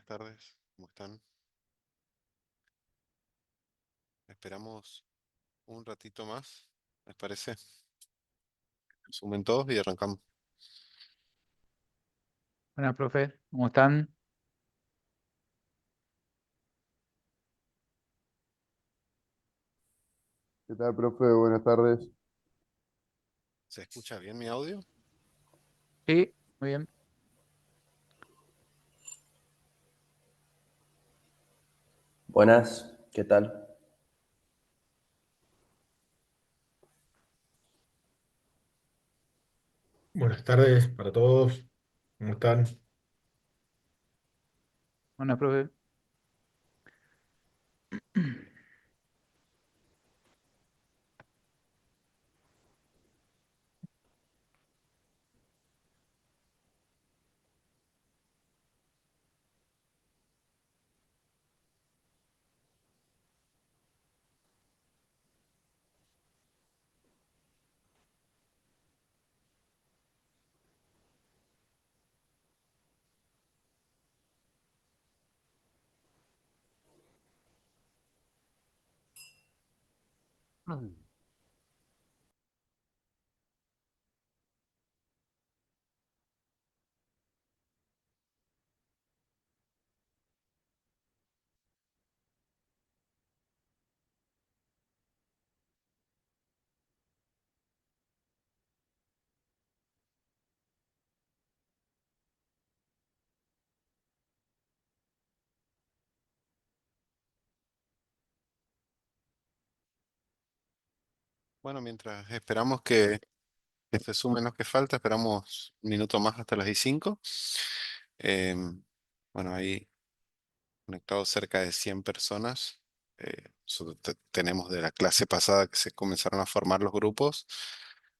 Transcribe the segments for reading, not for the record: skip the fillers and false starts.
tardes, ¿cómo están? Esperamos un ratito más, ¿les parece? Sumen todos y arrancamos. Buenas, profe, ¿cómo están? ¿Qué tal, profe? Buenas tardes. ¿Se escucha bien mi audio? Sí, muy bien. Buenas, ¿qué tal? Buenas tardes para todos. ¿Cómo están? Buenas, profe. Mm. Bueno, mientras esperamos que se sumen los que falta, esperamos un minuto más hasta las 15. Bueno, ahí conectados cerca de 100 personas. Nosotros tenemos de la clase pasada que se comenzaron a formar los grupos.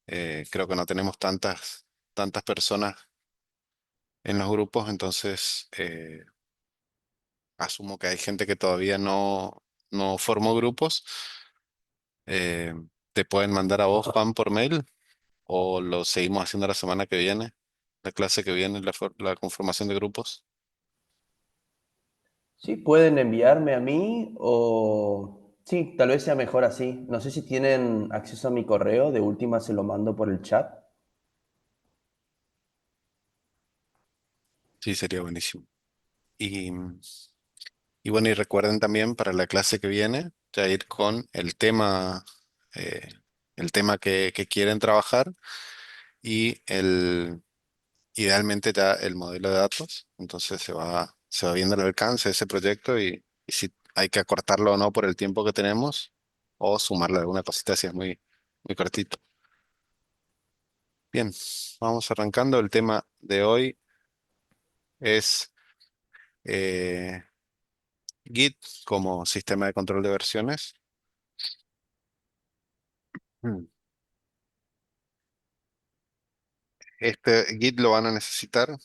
Creo que no tenemos tantas personas en los grupos, entonces asumo que hay gente que todavía no formó grupos. Eh, Te pueden mandar a vos, Juan, por mail o lo seguimos haciendo la semana que viene, la clase que viene, la conformación de grupos. Sí, pueden enviarme a mí o... Sí, tal vez sea mejor así. No sé si tienen acceso a mi correo, de última se lo mando por el chat. Sí, sería buenísimo. Y, y bueno, y recuerden también para la clase que viene, ya ir con eh, el tema que quieren trabajar y idealmente ya el modelo de datos. Entonces se va viendo el alcance de ese proyecto y si hay que acortarlo o no por el tiempo que tenemos o sumarle alguna cosita si es muy cortito. Bien, vamos arrancando. El tema de hoy es eh, Git como sistema de control de versiones. Mm. Este Git lo van a necesitar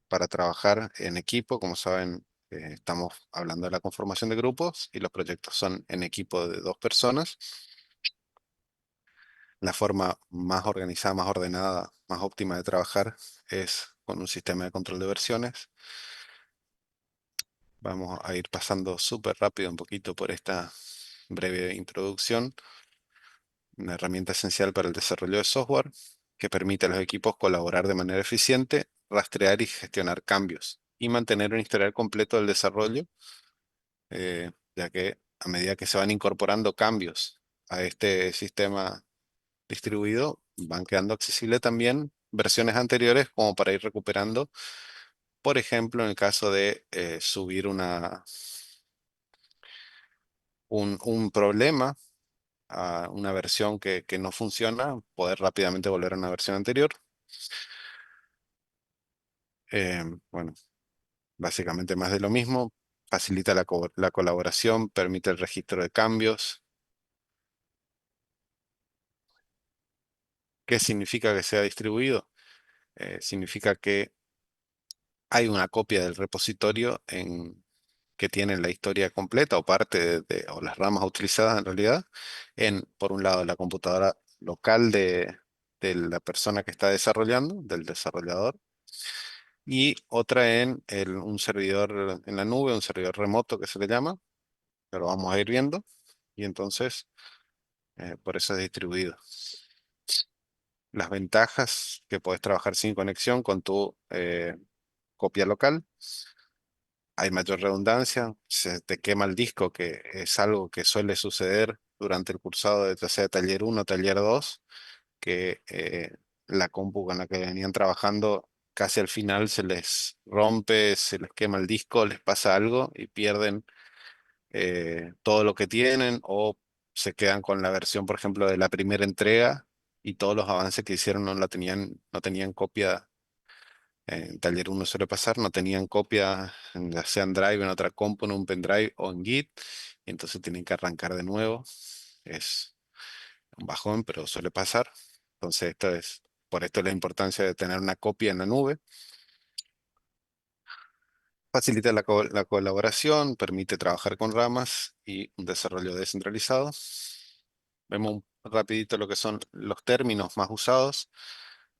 para trabajar en equipo. Como saben, estamos hablando de la conformación de grupos y los proyectos son en equipo de dos personas. La forma más organizada, más ordenada, más óptima de trabajar es con un sistema de control de versiones. Vamos a ir pasando súper rápido un poquito por esta breve introducción. Una herramienta esencial para el desarrollo de software que permite a los equipos colaborar de manera eficiente, rastrear y gestionar cambios y mantener un historial completo del desarrollo, ya que a medida que se van incorporando cambios a este sistema distribuido, van quedando accesibles también versiones anteriores como para ir recuperando, por ejemplo, en el caso de subir un problema a una versión que no funciona, poder rápidamente volver a una versión anterior. Bueno, básicamente más de lo mismo. Facilita la colaboración, permite el registro de cambios. ¿Qué significa que sea distribuido? Significa que hay una copia del repositorio que tiene la historia completa o parte o las ramas utilizadas en realidad por un lado, la computadora local de la persona que está desarrollando, del desarrollador, y otra en un servidor en la nube, un servidor remoto que se le llama, que lo vamos a ir viendo, y entonces por eso es distribuido. Las ventajas que puedes trabajar sin conexión con tu copia local. Hay mayor redundancia, se te quema el disco, que es algo que suele suceder durante el cursado de ya sea taller 1 o taller 2, que la compu con la que venían trabajando casi al final se les rompe, se les quema el disco, les pasa algo y pierden todo lo que tienen, o se quedan con la versión, por ejemplo, de la primera entrega y todos los avances que hicieron no tenían copia. En taller 1 suele pasar, no tenían copia, ya sea en Drive, en otra compu, en un pendrive o en Git, y entonces tienen que arrancar de nuevo. Es un bajón, pero suele pasar. Entonces, por esto la importancia de tener una copia en la nube. Facilita la colaboración, permite trabajar con ramas y un desarrollo descentralizado. Vemos rapidito lo que son los términos más usados.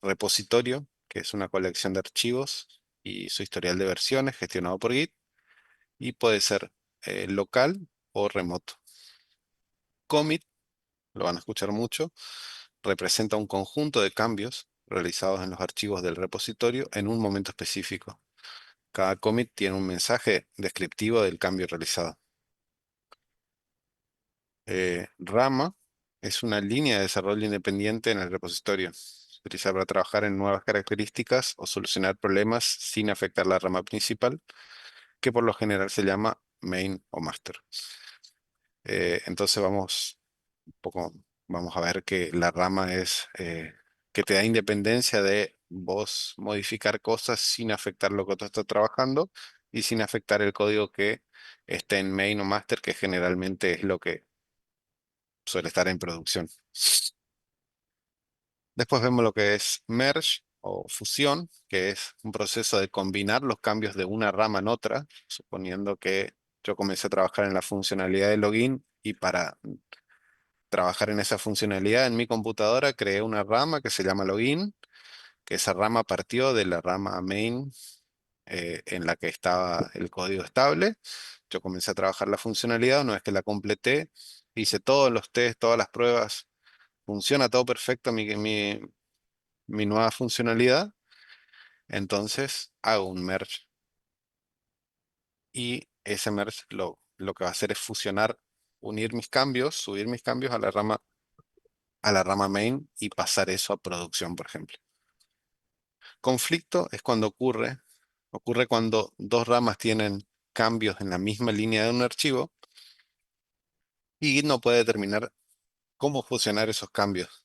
Repositorio, que es una colección de archivos y su historial de versiones gestionado por Git, y puede ser local o remoto. Commit, lo van a escuchar mucho, representa un conjunto de cambios realizados en los archivos del repositorio en un momento específico. Cada commit tiene un mensaje descriptivo del cambio realizado. Rama es una línea de desarrollo independiente en el repositorio. Se utiliza para trabajar en nuevas características o solucionar problemas sin afectar la rama principal, que por lo general se llama main o master. Entonces vamos a ver que la rama es que te da independencia de vos modificar cosas sin afectar lo que tú estás trabajando y sin afectar el código que esté en main o master, que generalmente es lo que suele estar en producción. Después vemos lo que es merge o fusión, que es un proceso de combinar los cambios de una rama en otra, suponiendo que yo comencé a trabajar en la funcionalidad de login y para trabajar en esa funcionalidad en mi computadora creé una rama que se llama login, que esa rama partió de la rama main en la que estaba el código estable. Yo comencé a trabajar la funcionalidad, una vez que la completé, hice todos los tests, todas las pruebas, funciona todo perfecto mi nueva funcionalidad, entonces hago un merge y ese merge lo que va a hacer es fusionar, unir mis cambios, subir mis cambios a la rama main y pasar eso a producción, por ejemplo. Conflicto es cuando ocurre cuando dos ramas tienen cambios en la misma línea de un archivo y Git no puede determinar cómo fusionar esos cambios.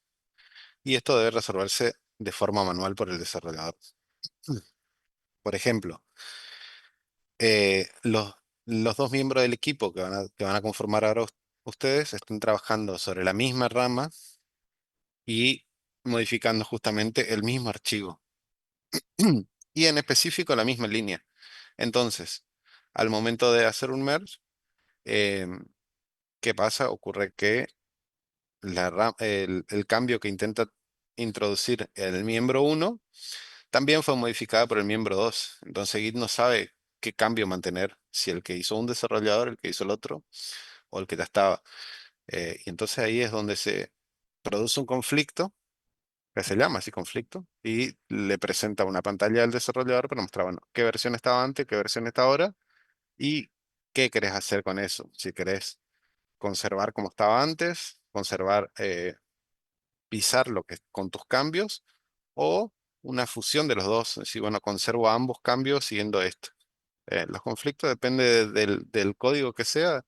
Y esto debe resolverse de forma manual por el desarrollador. Por ejemplo, los dos miembros del equipo que van a conformar ahora ustedes están trabajando sobre la misma rama y modificando justamente el mismo archivo. Y en específico la misma línea. Entonces, al momento de hacer un merge, em, ¿qué pasa? Ocurre que el cambio que intenta introducir el miembro 1 también fue modificado por el miembro 2. Entonces Git no sabe qué cambio mantener, si el que hizo un desarrollador, el que hizo el otro, o el que ya estaba. Y entonces ahí es donde se produce un conflicto, que se llama así conflicto, y le presenta una pantalla al desarrollador para mostrar, bueno, qué versión estaba antes, qué versión está ahora, y qué querés hacer con eso. Si querés conservar como estaba antes, pisar lo que con tus cambios, o una fusión de los dos. Es decir, bueno, conservo ambos cambios siguiendo esto. Los conflictos depende del código que sea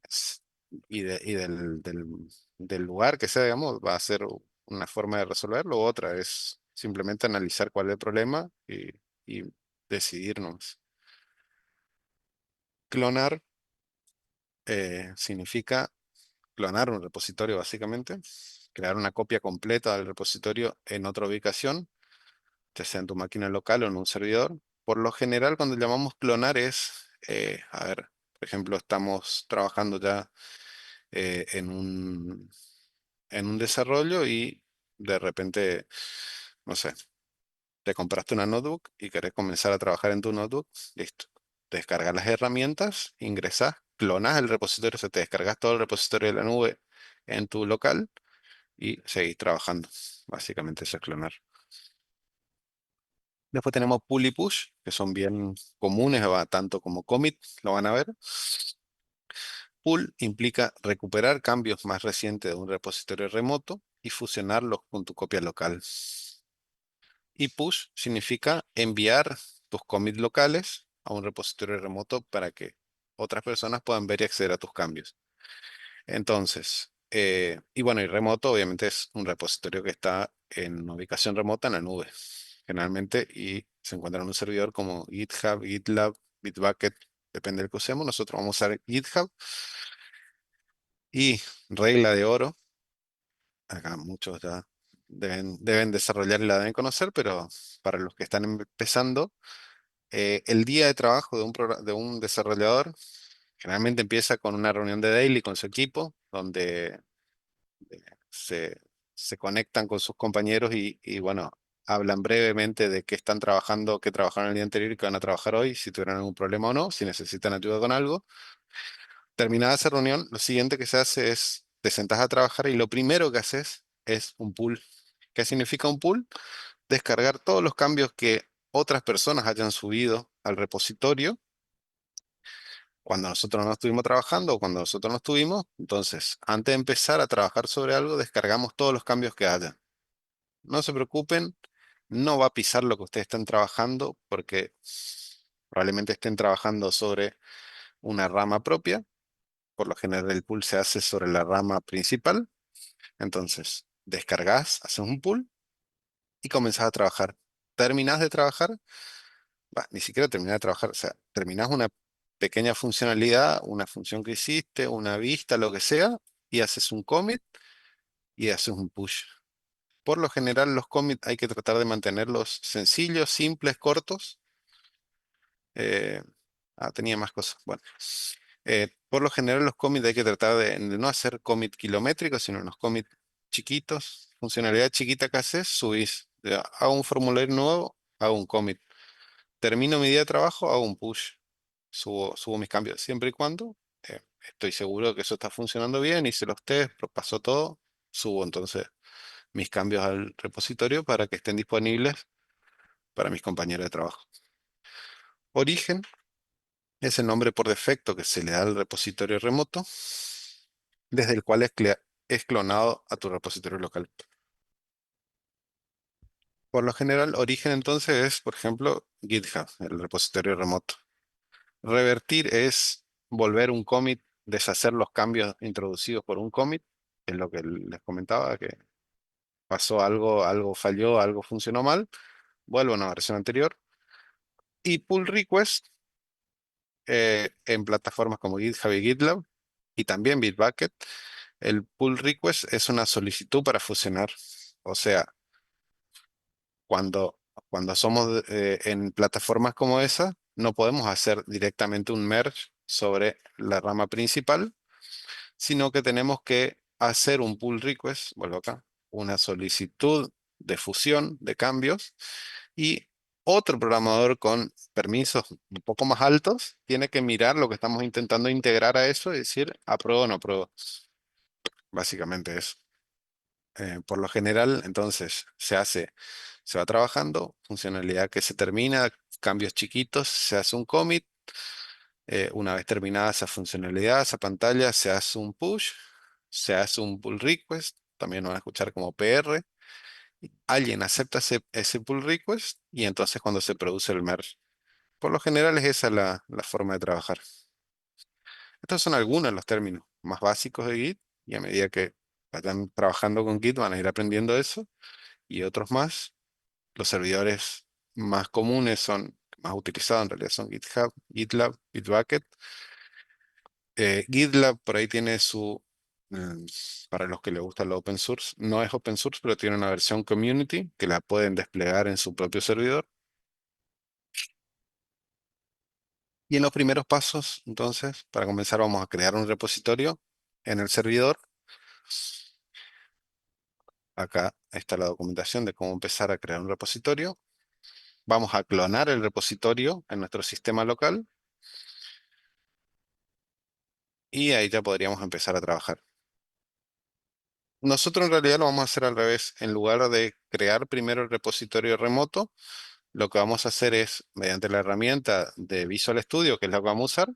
s- del lugar que sea, digamos, va a ser una forma de resolverlo, u otra es simplemente analizar cuál es el problema y decidirnos. Clonar significa clonar un repositorio básicamente, crear una copia completa del repositorio en otra ubicación, ya sea en tu máquina local o en un servidor. Por lo general, cuando llamamos clonar es, a ver, por ejemplo, estamos trabajando ya eh, en un, en un desarrollo y de repente, no sé, te compraste una notebook y querés comenzar a trabajar en tu notebook, listo. Descargas las herramientas, ingresas, clonas el repositorio, o sea, te descargas todo el repositorio de la nube en tu local y seguís trabajando. Básicamente eso es clonar. Después tenemos pull y push, que son bien comunes, tanto como commit, lo van a ver. Pull implica recuperar cambios más recientes de un repositorio remoto y fusionarlos con tu copia local. Y push significa enviar tus commits locales a un repositorio remoto para que otras personas puedan ver y acceder a tus cambios. Entonces, y bueno, y remoto obviamente es un repositorio que está en una ubicación remota en la nube, generalmente, y se encuentra en un servidor como GitHub, GitLab, Bitbucket, depende del que usemos. Nosotros vamos a usar GitHub. Y regla de oro, acá muchos ya deben desarrollar y la deben conocer, pero para los que están empezando, el día de trabajo de un desarrollador generalmente empieza con una reunión de daily con su equipo, donde eh, se, se conectan con sus compañeros y, bueno, hablan brevemente de qué están trabajando, qué trabajaron el día anterior y qué van a trabajar hoy, si tuvieron algún problema o no, si necesitan ayuda con algo. Terminada esa reunión, lo siguiente que se hace es te sentás a trabajar y lo primero que haces es un pull. ¿Qué significa un pull? Descargar todos los cambios que otras personas hayan subido al repositorio cuando nosotros no estuvimos trabajando o cuando nosotros no estuvimos. Entonces, antes de empezar a trabajar sobre algo, descargamos todos los cambios que haya. No se preocupen, no va a pisar lo que ustedes están trabajando porque probablemente estén trabajando sobre una rama propia. Por lo general el pull se hace sobre la rama principal. Entonces, descargas, haces un pull y comenzás a trabajar. Terminás de trabajar, ni siquiera terminás de trabajar, o sea, terminás una pequeña funcionalidad, una función que hiciste, una vista, lo que sea, y haces un commit y haces un push. Por lo general, los commits hay que tratar de mantenerlos sencillos, simples, cortos. Eh, tenía más cosas. Bueno, por lo general los commits hay que tratar de no hacer commit kilométricos, sino unos commits chiquitos. Funcionalidad chiquita que haces, subís. Ya, hago un formulario nuevo, hago un commit. Termino mi día de trabajo, hago un push. Subo mis cambios. Siempre y cuando estoy seguro de que eso está funcionando bien, hice los test, pasó todo, subo entonces mis cambios al repositorio para que estén disponibles para mis compañeros de trabajo. Origen es el nombre por defecto que se le da al repositorio remoto, desde el cual es clonado a tu repositorio local. Por lo general, origen entonces es, por ejemplo, GitHub, el repositorio remoto. Revertir es volver un commit, deshacer los cambios introducidos por un commit, que es lo que les comentaba, que pasó algo, algo falló, algo funcionó mal, vuelvo a una versión anterior. Y pull request en plataformas como GitHub y GitLab y también Bitbucket, el pull request es una solicitud para fusionar. O sea, cuando, cuando somos en plataformas como esa, no podemos hacer directamente un merge sobre la rama principal, sino que tenemos que hacer un pull request, vuelvo acá, una solicitud de fusión de cambios y otro programador con permisos un poco más altos tiene que mirar lo que estamos intentando integrar a eso y decir apruebo o no apruebo. Básicamente eso. Por lo general, entonces, se va trabajando, funcionalidad que se termina, cambios chiquitos, se hace un commit. Una vez terminada esa funcionalidad, esa pantalla, se hace un push, se hace un pull request, también lo van a escuchar como PR. Alguien acepta ese pull request y entonces cuando se produce el merge. Por lo general es esa la forma de trabajar. Estos son algunos de los términos más básicos de Git y a medida que vayan trabajando con Git van a ir aprendiendo eso y otros más. Los servidores más comunes son, más utilizados en realidad son GitHub, GitLab, Bitbucket. GitLab por ahí tiene mm, para los que les gusta el open source, no es open source, pero tiene una versión community que la pueden desplegar en su propio servidor. Y en los primeros pasos, entonces, para comenzar, vamos a crear un repositorio en el servidor. Acá está la documentación de cómo empezar a crear un repositorio. vamos a clonar el repositorio en nuestro sistema local y ahí ya podríamos empezar a trabajar. Nosotros en realidad lo vamos a hacer al revés. En lugar de crear primero el repositorio remoto, lo que vamos a hacer es, mediante la herramienta de Visual Studio, que es la que vamos a usar,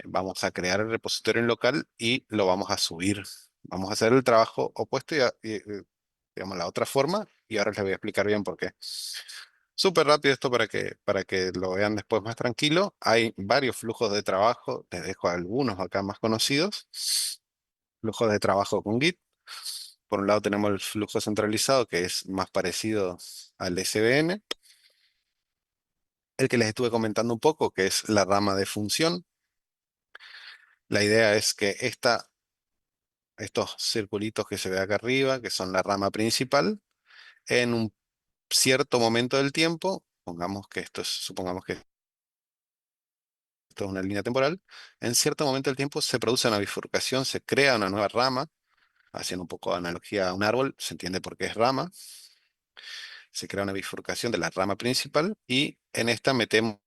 vamos a crear el repositorio en local y lo vamos a subir. Vamos a hacer el trabajo opuesto digamos, la otra forma, y ahora les voy a explicar bien por qué. Súper rápido esto para que lo vean después más tranquilo. Hay varios flujos de trabajo, les dejo algunos acá más conocidos. Flujos de trabajo con Git. Por un lado tenemos el flujo centralizado, que es más parecido al SVN. El que les estuve comentando un poco, que es la rama de función. La idea es que estos circulitos que se ve acá arriba, que son la rama principal, en un cierto momento del tiempo, supongamos que esto es una línea temporal, en cierto momento del tiempo se produce una bifurcación, se crea una nueva rama, haciendo un poco de analogía a un árbol, se entiende por qué es rama, se crea una bifurcación de la rama principal y en esta metemos.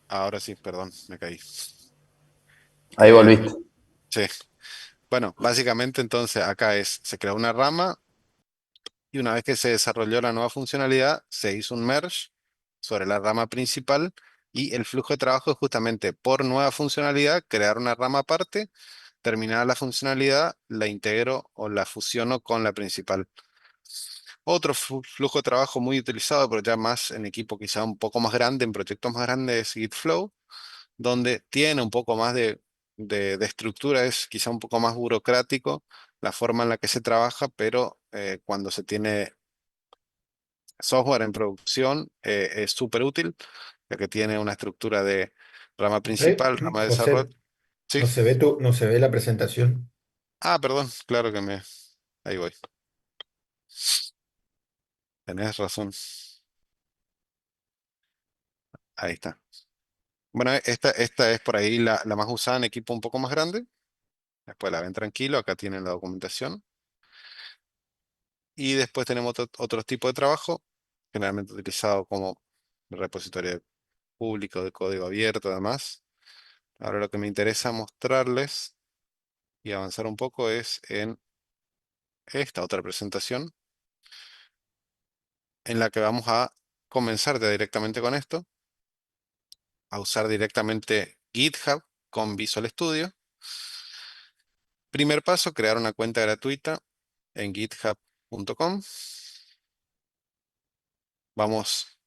Ahora sí, perdón, me caí. Ahí Eh, volviste. sí, bueno, básicamente entonces acá se crea una rama y una vez que se desarrolló la nueva funcionalidad, se hizo un merge sobre la rama principal y el flujo de trabajo es justamente por nueva funcionalidad, crear una rama aparte, terminar la funcionalidad, la integro o la fusiono con la principal. Otro flujo de trabajo muy utilizado, pero ya más en equipo quizá un poco más grande, en proyectos más grandes, es Git Flow, donde tiene un poco más de estructura, es quizá un poco más burocrático la forma en la que se trabaja, pero cuando se tiene software en producción es súper útil, ya que tiene una estructura de rama José, principal, rama de desarrollo. José, Sí. no se ve la presentación. Ah, perdón, claro que Ahí voy. Tenés razón. Ahí está. Bueno, esta es por ahí la más usada en equipo un poco más grande. Después la ven tranquilo, acá tienen la documentación. Y después tenemos otro tipo de trabajo, generalmente utilizado como repositorio público de código abierto, además. Ahora lo que me interesa mostrarles y avanzar un poco es en esta otra presentación, en la que vamos a comenzar ya directamente con esto, a usar directamente GitHub con Visual Studio. Primer paso, crear una cuenta gratuita en github.com. Vamos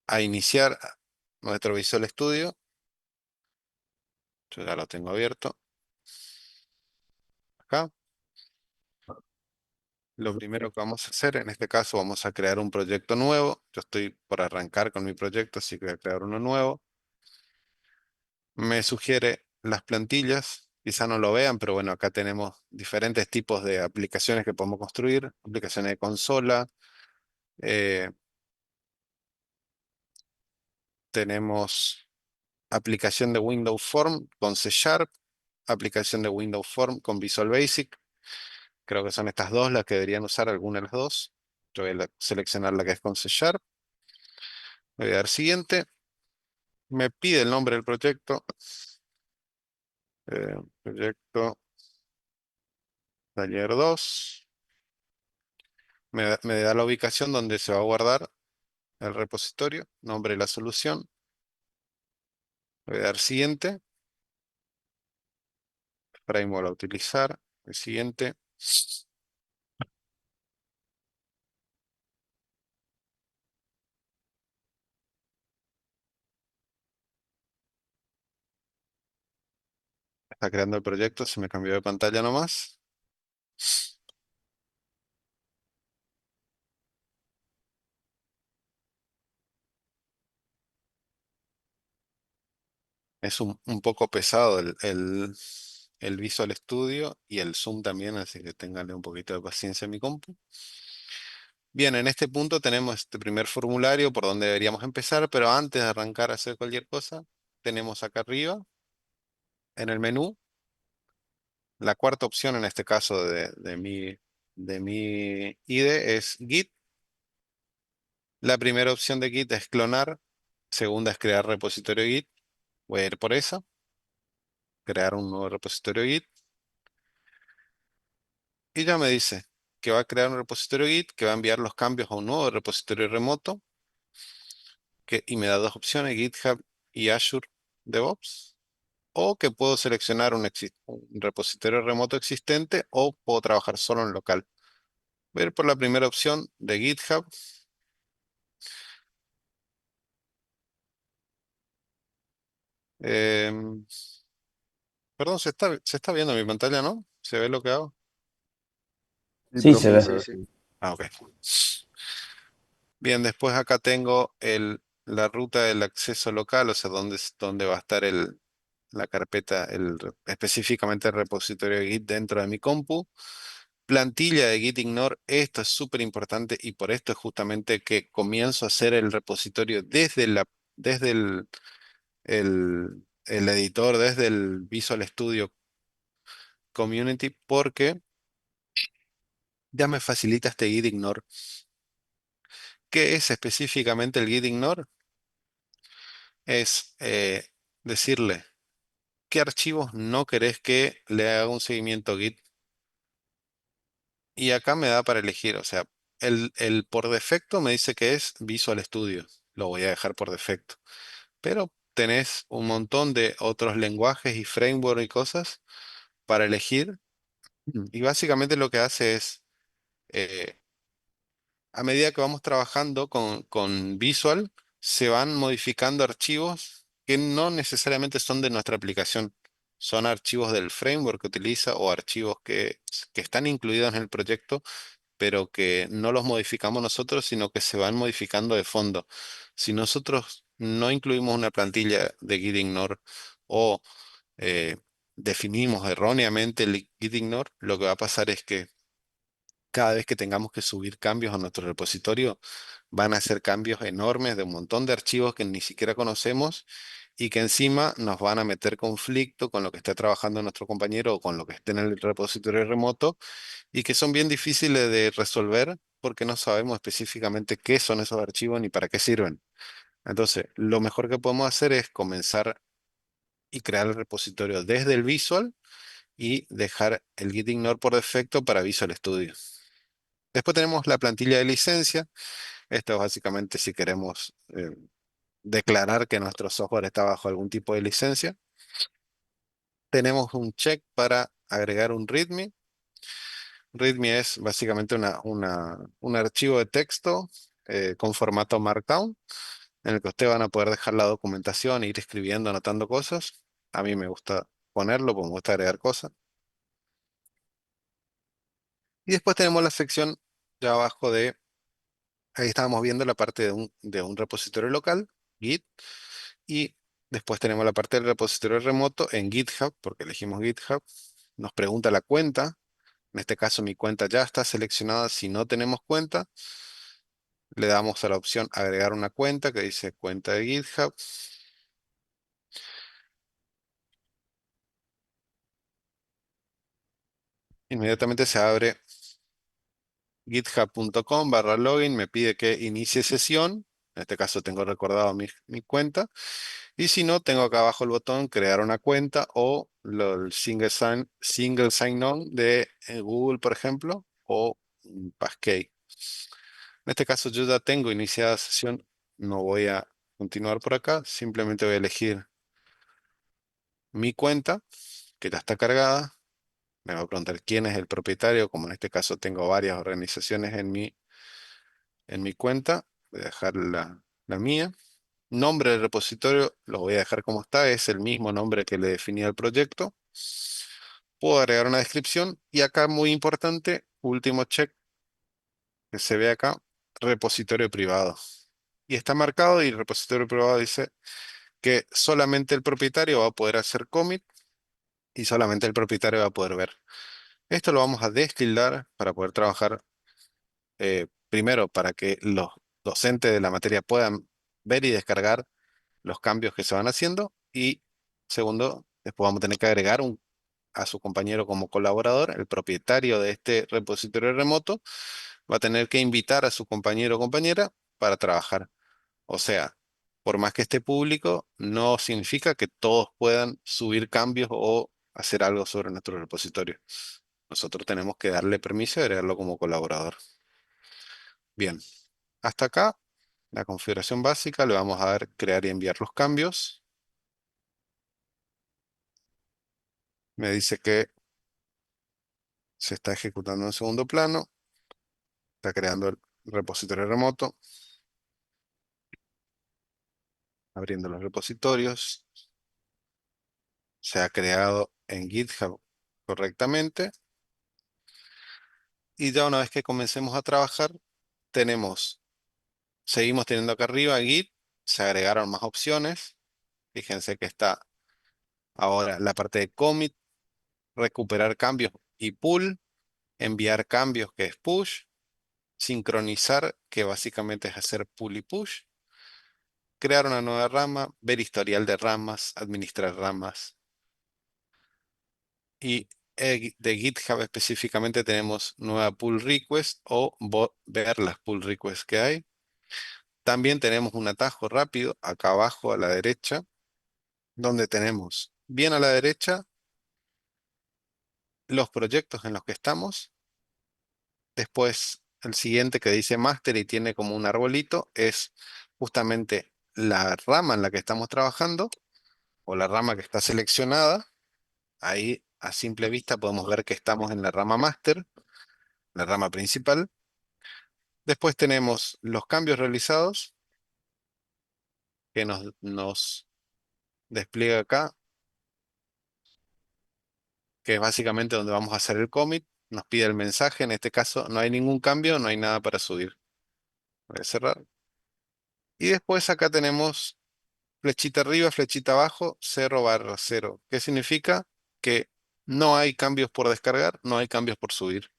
a iniciar nuestro Visual Studio. Yo ya lo tengo abierto acá. Lo primero que vamos a hacer, en este caso, vamos a crear un proyecto nuevo. Yo estoy por arrancar con mi proyecto, así que voy a crear uno nuevo. Me sugiere las plantillas. Quizá no lo vean, pero bueno, acá tenemos diferentes tipos de aplicaciones que podemos construir. Aplicaciones de consola. eh, tenemos aplicación de Windows Form con C Sharp. Aplicación de Windows Form con Visual Basic. Creo que son estas dos las que deberían usar, alguna de las dos. Yo voy a seleccionar la que es con C Sharp. Le voy a dar siguiente. Me pide el nombre del proyecto. Proyecto taller 2. Me da la ubicación donde se va a guardar el repositorio, nombre de la solución. Le voy a dar siguiente. Framework a utilizar. El siguiente. Está creando el proyecto, se me cambió de pantalla nomás. Es un poco pesado el Visual Studio y el Zoom también, así que ténganle un poquito de paciencia a mi compu. Bien, en este punto tenemos este primer formulario por donde deberíamos empezar, pero antes de arrancar a hacer cualquier cosa, tenemos acá arriba, en el menú, la cuarta opción en este caso de mi IDE es Git. La primera opción de Git es clonar, segunda es crear repositorio Git. Voy a ir por esa, crear un nuevo repositorio Git. Y ya me dice que va a crear un repositorio Git, que va a enviar los cambios a un nuevo repositorio remoto, y me da dos opciones, GitHub y Azure DevOps, o que puedo seleccionar un repositorio remoto existente o puedo trabajar solo en local. Voy a ir por la primera opción de GitHub. Em, Perdón, se está viendo mi pantalla, ¿no? ¿Se ve lo que hago? Sí, Sí, se profe, Sí, ve. se sí, ve. sí. Ah, ok. Bien, después acá tengo la ruta del acceso local, o sea, dónde va a estar la carpeta, específicamente el repositorio de Git dentro de mi compu. Plantilla de Git Ignore, esto es súper importante y por esto es justamente que comienzo a hacer el repositorio desde el editor, desde el Visual Studio Community, porque ya me facilita este Git Ignore. ¿Qué es específicamente el Git Ignore? Es decirle qué archivos no querés que le haga un seguimiento Git. Y acá me da para elegir, o sea, el por defecto me dice que es Visual Studio. Lo voy a dejar por defecto. Pero tenés un montón de otros lenguajes y framework y cosas para elegir. Y básicamente lo que hace es, eh, a medida que vamos trabajando con Visual, se van modificando archivos que no necesariamente son de nuestra aplicación. Son archivos del framework que utiliza o archivos que están incluidos en el proyecto, pero que no los modificamos nosotros, sino que se van modificando de fondo. Si nosotros no incluimos una plantilla de Git Ignore o eh, definimos erróneamente el Git Ignore, lo que va a pasar es que cada vez que tengamos que subir cambios a nuestro repositorio, van a ser cambios enormes de un montón de archivos que ni siquiera conocemos y que encima nos van a meter conflicto con lo que esté trabajando nuestro compañero o con lo que esté en el repositorio remoto y que son bien difíciles de resolver porque no sabemos específicamente qué son esos archivos ni para qué sirven. Entonces, lo mejor que podemos hacer es comenzar y crear el repositorio desde el Visual y dejar el Git Ignore por defecto para Visual Studio. Después tenemos la plantilla de licencia. Esto es básicamente si queremos declarar que nuestro software está bajo algún tipo de licencia. Tenemos un check para agregar un README. README es básicamente un archivo de texto con formato Markdown, en el que ustedes van a poder dejar la documentación, ir escribiendo, anotando cosas. A mí me gusta ponerlo, porque me gusta agregar cosas. Y después tenemos la sección ya abajo ahí estábamos viendo la parte de un repositorio local, Git, y después tenemos la parte del repositorio remoto en GitHub, porque elegimos GitHub. Nos pregunta la cuenta. En este caso mi cuenta ya está seleccionada. Si no tenemos cuenta, le damos a la opción agregar una cuenta que dice cuenta de GitHub. Inmediatamente se abre github.com/login, me pide que inicie sesión. En este caso tengo recordado mi cuenta. Y si no, tengo acá abajo el botón crear una cuenta o el single sign-on de Google, por ejemplo, o Passkey. En este caso yo ya tengo iniciada sesión, no voy a continuar por acá, simplemente voy a elegir mi cuenta, que ya está cargada. Me va a preguntar quién es el propietario, como en este caso tengo varias organizaciones en mi cuenta. Voy a dejar la mía. Nombre del repositorio lo voy a dejar como está, es el mismo nombre que le definí al proyecto. Puedo agregar una descripción y acá muy importante, último check que se ve acá, repositorio privado. Y está marcado y el repositorio privado dice que solamente el propietario va a poder hacer commit y solamente el propietario va a poder ver. Esto lo vamos a destildar para poder trabajar primero para que los docentes de la materia puedan ver y descargar los cambios que se van haciendo y segundo, después vamos a tener que agregar a su compañero como colaborador, el propietario de este repositorio remoto va a tener que invitar a su compañero o compañera para trabajar. O sea, por más que esté público, no significa que todos puedan subir cambios o hacer algo sobre nuestro repositorio. Nosotros tenemos que darle permiso y agregarlo como colaborador. Bien, hasta acá la configuración básica. Le vamos a dar crear y enviar los cambios. Me dice que se está ejecutando en segundo plano. Está creando el repositorio remoto. Abriendo los repositorios. Se ha creado en GitHub correctamente. Y ya una vez que comencemos a trabajar, seguimos teniendo acá arriba Git. Se agregaron más opciones. Fíjense que está ahora la parte de commit, recuperar cambios y pull, enviar cambios que es push, sincronizar que básicamente es hacer pull y push, crear una nueva rama, ver historial de ramas, administrar ramas. Y de GitHub específicamente tenemos nueva pull request o ver las pull requests que hay. También tenemos un atajo rápido acá abajo a la derecha, donde tenemos bien a la derecha los proyectos en los que estamos. Después el siguiente que dice master y tiene como un arbolito es justamente la rama en la que estamos trabajando o la rama que está seleccionada. Ahí a simple vista podemos ver que estamos en la rama master, la rama principal. Después tenemos los cambios realizados que nos despliega acá, que es básicamente donde vamos a hacer el commit. Nos pide el mensaje, en este caso no hay ningún cambio, no hay nada para subir. Voy a cerrar. Y después acá tenemos flechita arriba, flechita abajo, 0/0. ¿Qué significa? Que no hay cambios por descargar, no hay cambios por subir.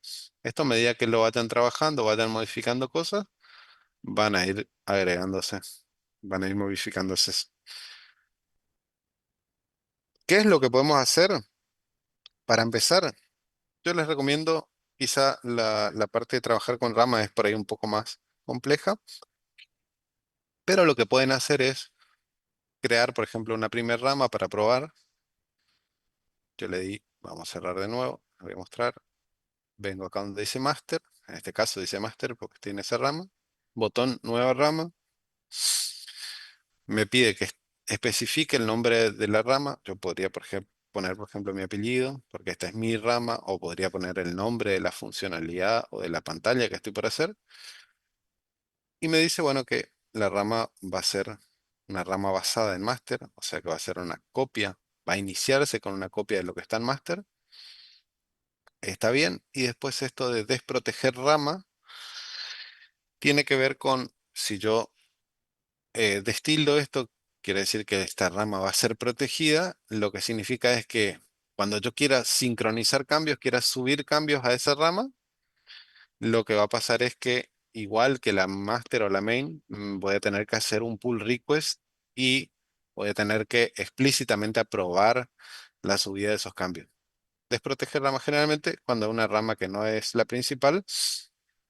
Esto a medida que lo vayan trabajando, vayan modificando cosas, van a ir agregándose, van a ir modificándose. ¿Qué es lo que podemos hacer? Para empezar, yo les recomiendo, quizá la parte de trabajar con rama es por ahí un poco más compleja, pero lo que pueden hacer es crear, por ejemplo, una primera rama para probar. Yo le di, vamos a cerrar de nuevo, voy a mostrar. Vengo acá donde dice master, en este caso dice master porque tiene esa rama. Botón nueva rama. Me pide que especifique el nombre de la rama. Yo podría, por ejemplo, poner, por ejemplo, mi apellido, porque esta es mi rama, o podría poner el nombre de la funcionalidad o de la pantalla que estoy por hacer. Y me dice, bueno, que la rama va a ser una rama basada en master, o sea que va a ser una copia, va a iniciarse con una copia de lo que está en master. Está bien. Y después esto de desproteger rama tiene que ver con si yo destildo esto, quiere decir que esta rama va a ser protegida. Lo que significa es que cuando yo quiera sincronizar cambios, quiera subir cambios a esa rama, lo que va a pasar es que igual que la master o la main, voy a tener que hacer un pull request y voy a tener que explícitamente aprobar la subida de esos cambios. Desproteger rama generalmente cuando una rama que no es la principal,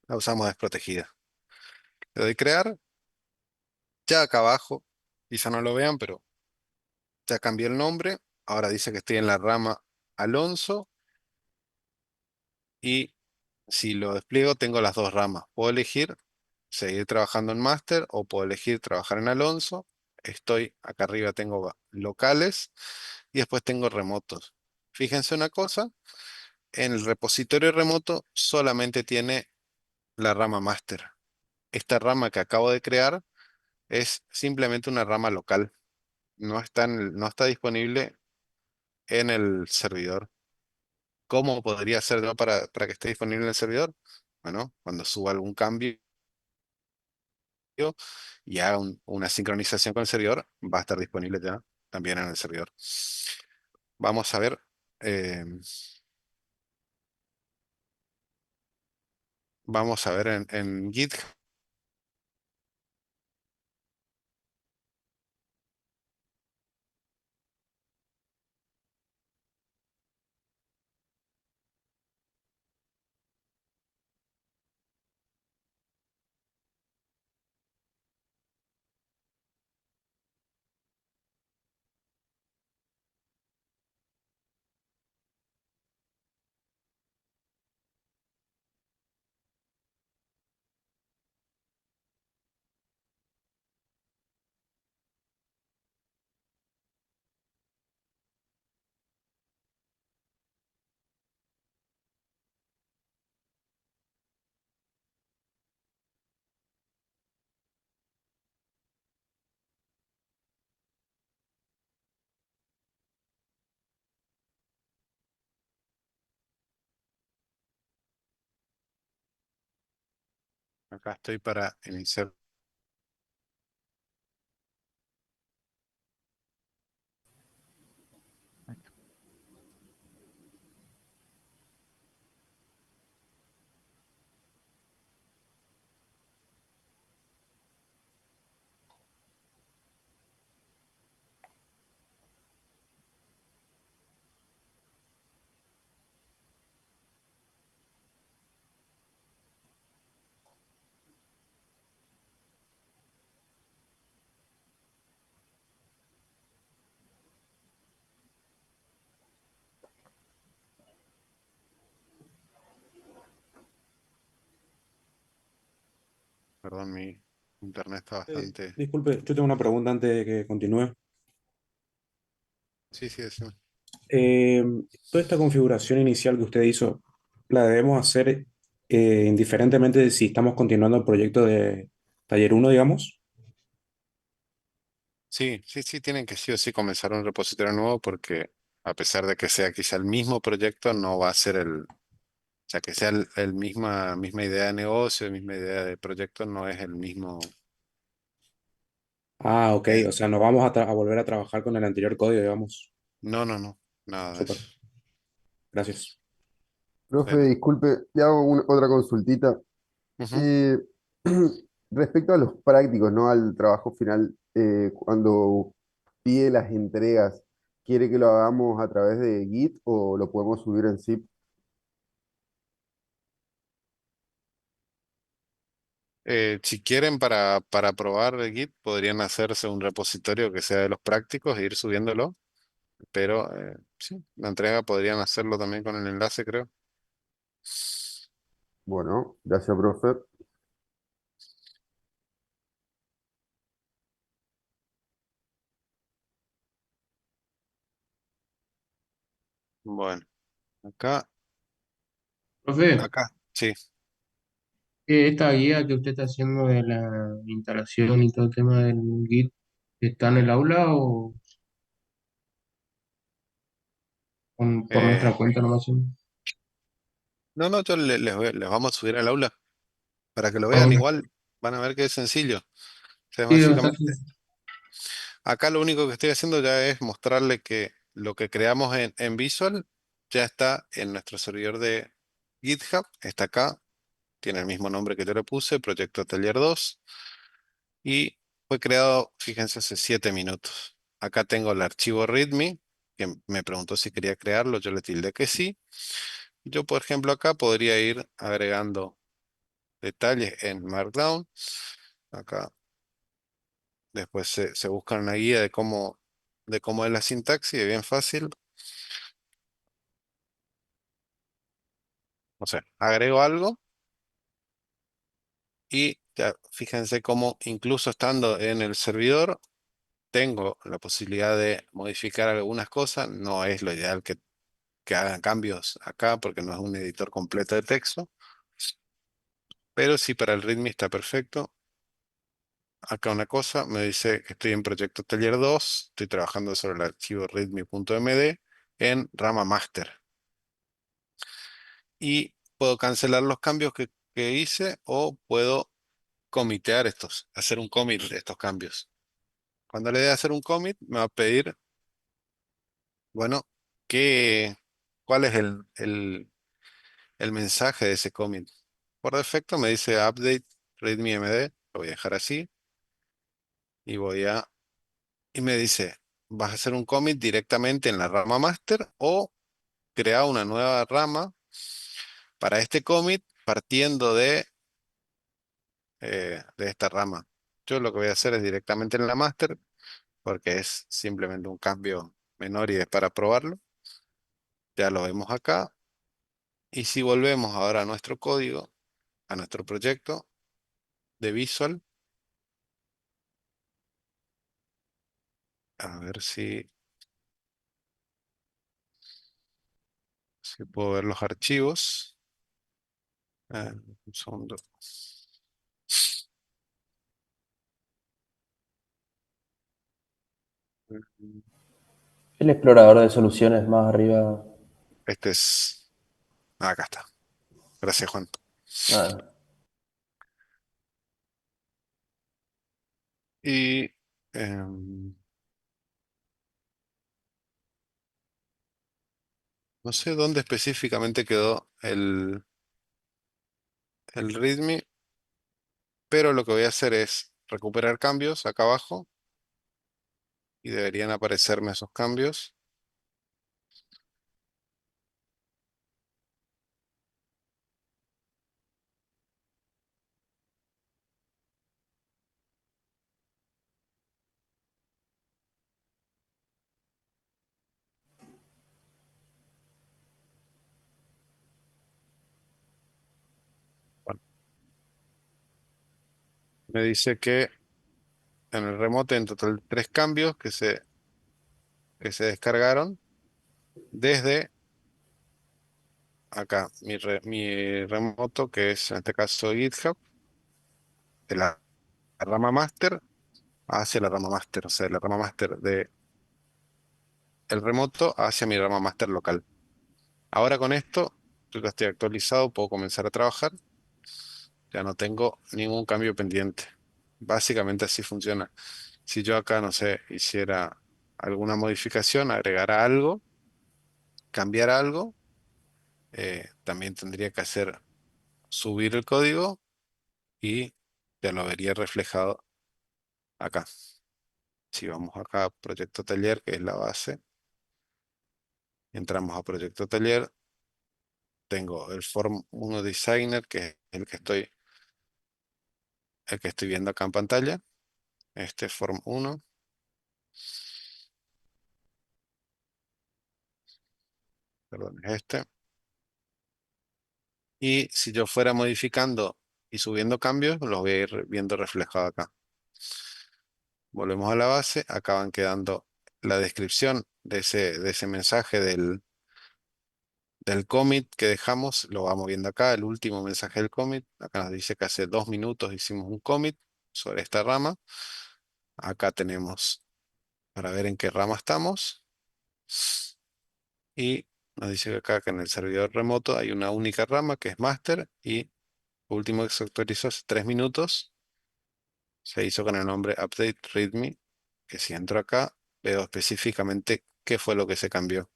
la usamos desprotegida. Le doy crear. Ya acá abajo, quizá no lo vean, pero ya cambié el nombre. Ahora dice que estoy en la rama Alonso y si lo despliego tengo las dos ramas. Puedo elegir seguir trabajando en Master o puedo elegir trabajar en Alonso. Estoy acá arriba, tengo locales y después tengo remotos. Fíjense una cosa, en el repositorio remoto solamente tiene la rama Master. Esta rama que acabo de crear es simplemente una rama local. No está disponible en el servidor. ¿Cómo podría ser yo para que esté disponible en el servidor? Bueno, cuando suba algún cambio y haga una sincronización con el servidor, va a estar disponible ya también en el servidor. Vamos a ver, eh, vamos a ver en GitHub. Acá estoy para iniciar. Perdón, mi internet está bastante... Disculpe, yo tengo una pregunta antes de que continúe. Sí, sí, decime. Eh, Toda esta configuración inicial que usted hizo, ¿la debemos hacer indiferentemente de si estamos continuando el proyecto de Taller uno, digamos? Sí, sí, sí, tienen que sí o sí comenzar un repositorio nuevo porque a pesar de que sea quizá el mismo proyecto, no va a ser o sea, que sea el misma idea de negocio, misma idea de proyecto, no es el mismo. Ah, ok, eh, o sea, no vamos a volver a trabajar con el anterior código, digamos. no, no, no, nada de Súper, eso. gracias. Profe, Dale. disculpe, le hago otra consultita. Ujú. Eh, respecto a los prácticos, ¿no? Al trabajo final, cuando pide las entregas, ¿quiere que lo hagamos a través de Git o lo podemos subir en zip? Si quieren para probar el Git, podrían hacerse un repositorio que sea de los prácticos e ir subiéndolo, pero sí, la entrega podrían hacerlo también con el enlace, creo. Bueno, gracias, profe. Bueno, acá, Profe, acá, sí. esta guía que usted está haciendo de la instalación y todo el tema del Git, ¿está en el aula o por Eh, nuestra cuenta nomás? no, no, yo les vamos a subir al aula para que lo Ah, vean. bueno. Igual van a ver que es sencillo. O sea, es Sí, es bastante. básicamente, acá lo único que estoy haciendo ya es mostrarle que lo que creamos en Visual ya está en nuestro servidor de GitHub. Está acá, tiene el mismo nombre que yo le puse, Proyecto Atelier 2, y fue creado, fíjense, hace 7 minutos. Acá tengo el archivo README, que me preguntó si quería crearlo, yo le tildé que sí. Yo, por ejemplo, acá podría ir agregando detalles en Markdown. Acá después se busca una guía de cómo es la sintaxis, es bien fácil. O sea, agrego algo y ya fíjense cómo incluso estando en el servidor tengo la posibilidad de modificar algunas cosas. No es lo ideal que hagan cambios acá porque no es un editor completo de texto, pero sí para el README está perfecto. Acá una cosa, me dice que estoy en Proyecto Taller 2, estoy trabajando sobre el archivo readme.md en rama master. Y puedo cancelar los cambios que hice o puedo comitear estos, hacer un commit de estos cambios. Cuando le dé a hacer un commit, me va a pedir, bueno, qué, cuál es el mensaje de ese commit. Por defecto me dice update readme.md, lo voy a dejar así y y me dice, vas a hacer un commit directamente en la rama master o crear una nueva rama para este commit partiendo de esta rama. Yo lo que voy a hacer es directamente en la master porque es simplemente un cambio menor y es para probarlo. Ya lo vemos acá. Y si volvemos ahora a nuestro código, a nuestro proyecto de Visual, a ver si puedo ver los archivos. Un segundo. El explorador de soluciones más arriba. Este es... acá está. Gracias, Juan. Ah, Y em, no sé dónde específicamente quedó el README, pero lo que voy a hacer es recuperar cambios acá abajo y deberían aparecerme esos cambios. Bueno, me dice que en el remote en total tres cambios que se descargaron desde acá, mi remoto, que es en este caso GitHub, de la rama master hacia la rama master, o sea, de la rama master de el remoto hacia mi rama master local. Ahora con esto, yo ya estoy actualizado, puedo comenzar a trabajar, ya no tengo ningún cambio pendiente. Básicamente así funciona. Si yo acá, no sé, hiciera alguna modificación, agregara algo, cambiar algo, también tendría que hacer subir el código y ya lo vería reflejado acá. Si vamos acá a Proyecto Taller, que es la base, entramos a Proyecto Taller, tengo el Form 1 Designer, que es el que estoy viendo acá en pantalla, este Form 1, perdón, es este. Y si yo fuera modificando y subiendo cambios, los voy a ir viendo reflejado acá. Volvemos a la base, acá van quedando la descripción de ese mensaje del commit que dejamos, lo vamos viendo acá, el último mensaje del commit. Acá nos dice que hace 2 minutos hicimos un commit sobre esta rama. Acá tenemos para ver en qué rama estamos. Y nos dice que acá que en el servidor remoto hay una única rama que es master y lo último que se actualizó hace 3 minutos. Se hizo con el nombre update readme, que si entro acá veo específicamente qué fue lo que se cambió.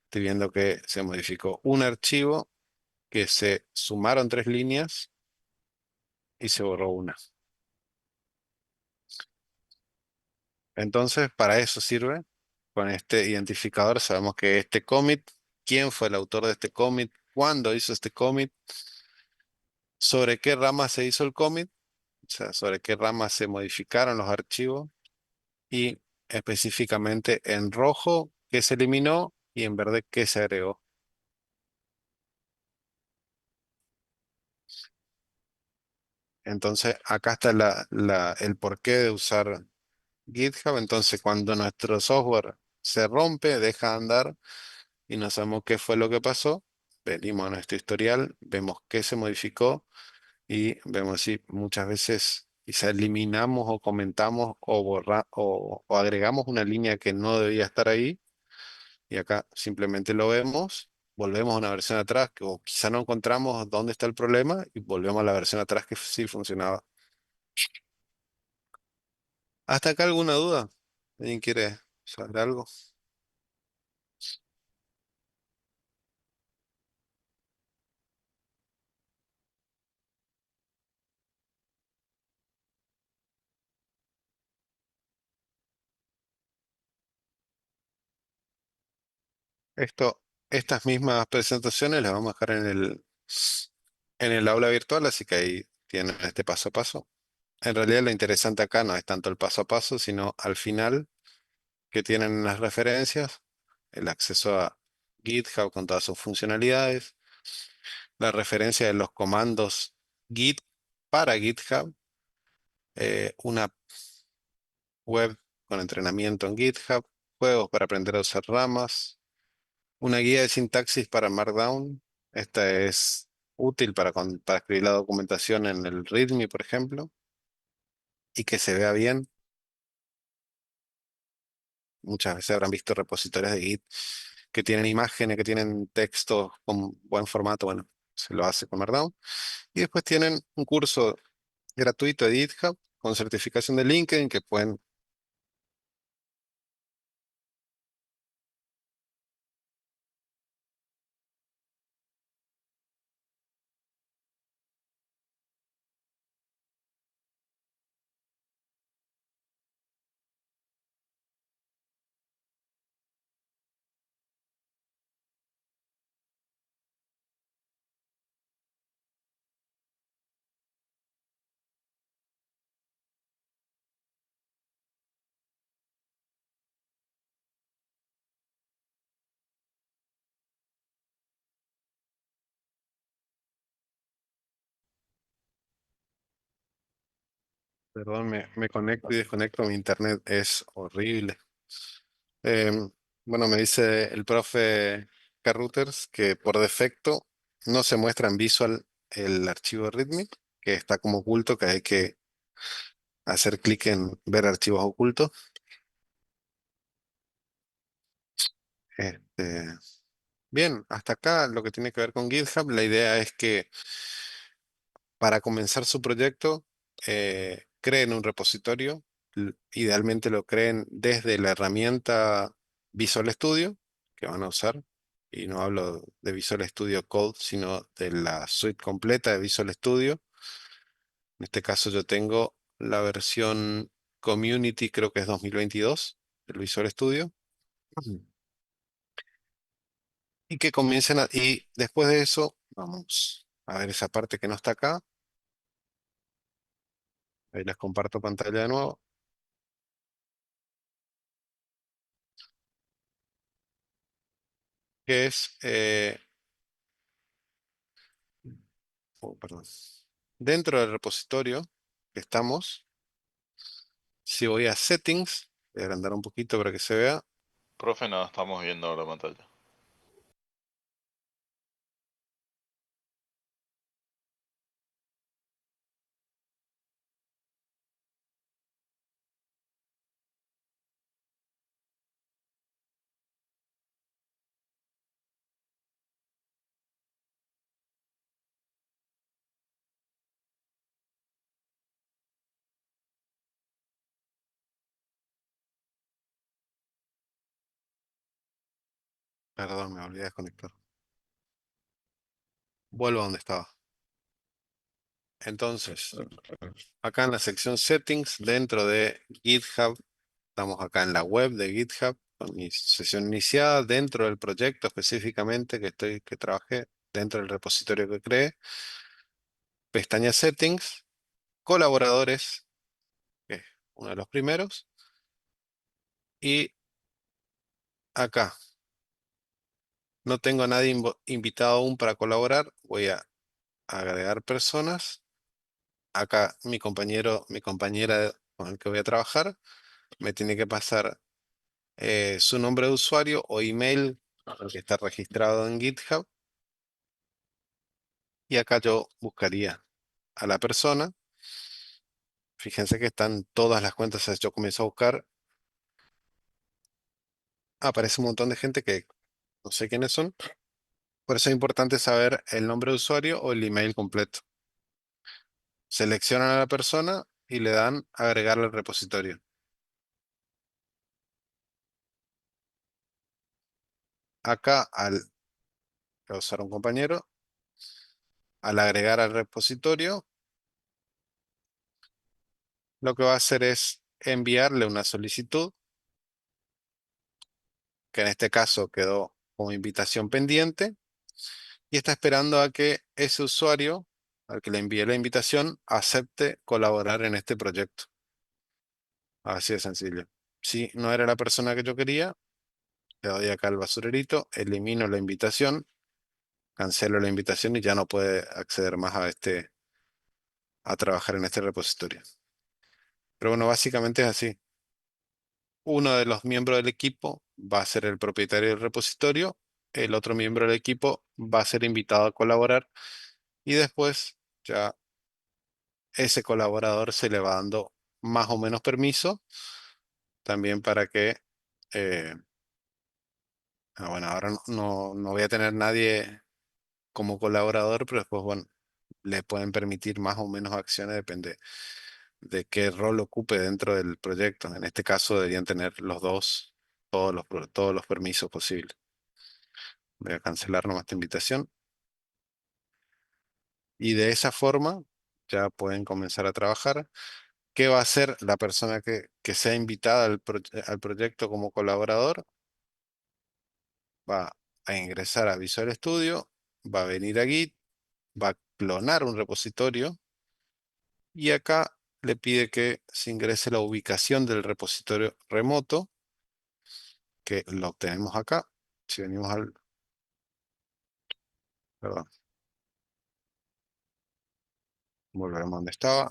Estoy viendo que se modificó un archivo, que se sumaron 3 líneas y se borró una. Entonces, para eso sirve. Con este identificador sabemos que este commit, quién fue el autor de este commit, cuándo hizo este commit, sobre qué rama se hizo el commit, o sea, sobre qué rama se modificaron los archivos y específicamente en rojo qué se eliminó y en verde qué se agregó. Entonces, acá está el porqué de usar GitHub. Entonces, cuando nuestro software se rompe, deja de andar y no sabemos qué fue lo que pasó, venimos a nuestro historial, vemos qué se modificó y vemos si muchas veces quizá eliminamos o comentamos o agregamos una línea que no debía estar ahí Y acá simplemente lo vemos, volvemos a una versión atrás, o quizá no encontramos dónde está el problema y volvemos a la versión atrás que sí funcionaba. ¿Hasta acá alguna duda? ¿Alguien quiere saber algo? Esto, estas mismas presentaciones las vamos a dejar en el aula virtual, así que ahí tienen este paso a paso. En realidad lo interesante acá no es tanto el paso a paso, sino al final que tienen las referencias, el acceso a GitHub con todas sus funcionalidades, la referencia de los comandos Git para GitHub, una web con entrenamiento en GitHub, juegos para aprender a usar ramas, una guía de sintaxis para Markdown. Esta es útil para escribir la documentación en el README, por ejemplo, y que se vea bien. Muchas veces habrán visto repositorios de Git que tienen imágenes, que tienen textos con buen formato. Bueno, se lo hace con Markdown. Y después tienen un curso gratuito de GitHub con certificación de LinkedIn que pueden. Perdón, me conecto y desconecto, mi internet es horrible. Em, bueno, me dice el profe Carruthers que por defecto no se muestra en visual el archivo README, que está como oculto, que hay que hacer clic en ver archivos ocultos. Este, bien, hasta acá lo que tiene que ver con GitHub, la idea es que para comenzar su proyecto, creen un repositorio, idealmente lo creen desde la herramienta Visual Studio que van a usar, y no hablo de Visual Studio Code, sino de la suite completa de Visual Studio. En este caso yo tengo la versión Community, creo que es 2022, del Visual Studio. Ujú. Y que comiencen y después de eso, vamos a ver esa parte que no está acá. Ahí les comparto pantalla de nuevo. Que es, oh, perdón. Dentro del repositorio que estamos, si voy a Settings, voy a agrandar un poquito para que se vea. Profe, no estamos viendo ahora pantalla. Perdón, me olvidé de desconectar. Vuelvo a donde estaba. Entonces, acá en la sección Settings, dentro de GitHub, estamos acá en la web de GitHub, con mi sesión iniciada, dentro del proyecto específicamente que trabajé, dentro del repositorio que creé, pestaña Settings, colaboradores, que es uno de los primeros, y acá no tengo a nadie invitado aún para colaborar. Voy a agregar personas. Acá mi compañera con el que voy a trabajar, me tiene que pasar su nombre de usuario o email que está registrado en GitHub. Y acá yo buscaría a la persona. Fíjense que están todas las cuentas. Yo comienzo a buscar aparece un montón de gente que no sé quiénes son. Por eso es importante saber el nombre de usuario o el email completo. Seleccionan a la persona y le dan agregar al repositorio. Acá, al usar un compañero, al agregar al repositorio, lo que va a hacer es enviarle una solicitud, que en este caso quedó como invitación pendiente, y está esperando a que ese usuario, al que le envíe la invitación, acepte colaborar en este proyecto. Así de sencillo. Si no era la persona que yo quería, le doy acá al basurerito, elimino la invitación, cancelo la invitación y ya no puede acceder más a trabajar en este repositorio. Pero bueno, básicamente es así. Uno de los miembros del equipo va a ser el propietario del repositorio, el otro miembro del equipo va a ser invitado a colaborar y después ya ese colaborador se le va dando más o menos permiso también para que, eh, bueno, ahora no voy a tener nadie como colaborador, pero después, bueno, le pueden permitir más o menos acciones, depende de qué rol ocupe dentro del proyecto. En este caso deberían tener los dos todos los permisos posibles. Voy a cancelar nomás esta invitación. Y de esa forma ya pueden comenzar a trabajar. ¿Qué va a hacer la persona que sea invitada al proyecto como colaborador? Va a ingresar a Visual Studio, va a venir a Git, va a clonar un repositorio y acá le pide que se ingrese la ubicación del repositorio remoto, que lo obtenemos acá. Si venimos perdón, volvemos donde estaba.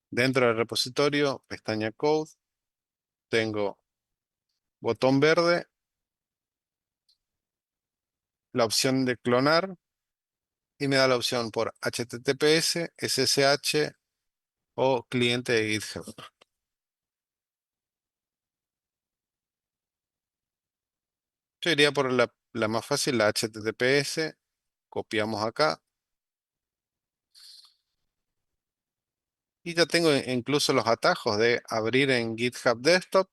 Dentro del repositorio, pestaña Code, tengo botón verde, la opción de clonar y me da la opción por HTTPS, SSH o cliente de GitHub. Yo iría por la más fácil, la HTTPS. Copiamos acá. Y ya tengo incluso los atajos de abrir en GitHub Desktop